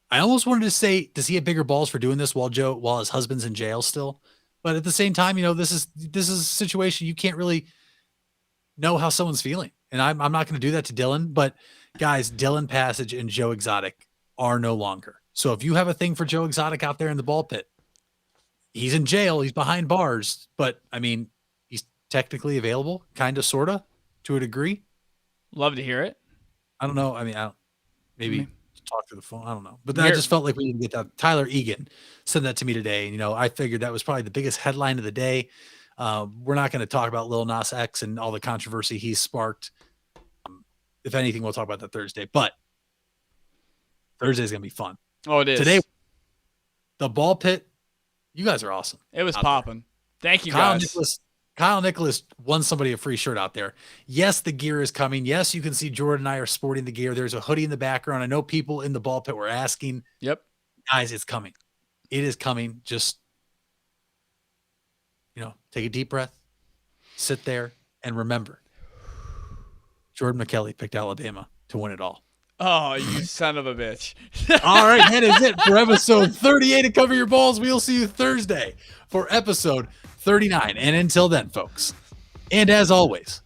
I almost wanted to say, does he have bigger balls for doing this while his husband's in jail still? But at the same time, this is a situation you can't really know how someone's feeling. And I'm not going to do that to Dylan. But guys, Dylan Passage and Joe Exotic are no longer. So if you have a thing for Joe Exotic out there in the ball pit, he's in jail. He's behind bars. But, I mean, he's technically available, kind of, sort of, to a degree. Love to hear it. I don't know. I mean, maybe talk to the phone. I don't know. But then I just felt like we didn't get that. Tyler Egan sent that to me today. And, I figured that was probably the biggest headline of the day. We're not going to talk about Lil Nas X and all the controversy he's sparked. If anything, we'll talk about that Thursday. But Thursday's going to be fun. Oh, it is. Today, the ball pit, you guys are awesome. It was popping. Thank you, guys. Kyle Nicolas won somebody a free shirt out there. Yes, the gear is coming. Yes, you can see Jordan and I are sporting the gear. There's a hoodie in the background. I know people in the ball pit were asking. Yep. Guys, it's coming. It is coming. Just, take a deep breath, sit there, and remember, Jordan McKelley picked Alabama to win it all. Oh, you son of a bitch. All right, that is it for episode 38 of Cover Your Balls. We'll see you Thursday for episode 39. And until then, folks, and as always,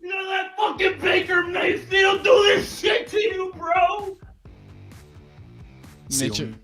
that fucking Baker Mayfield do this shit to you, bro? See you.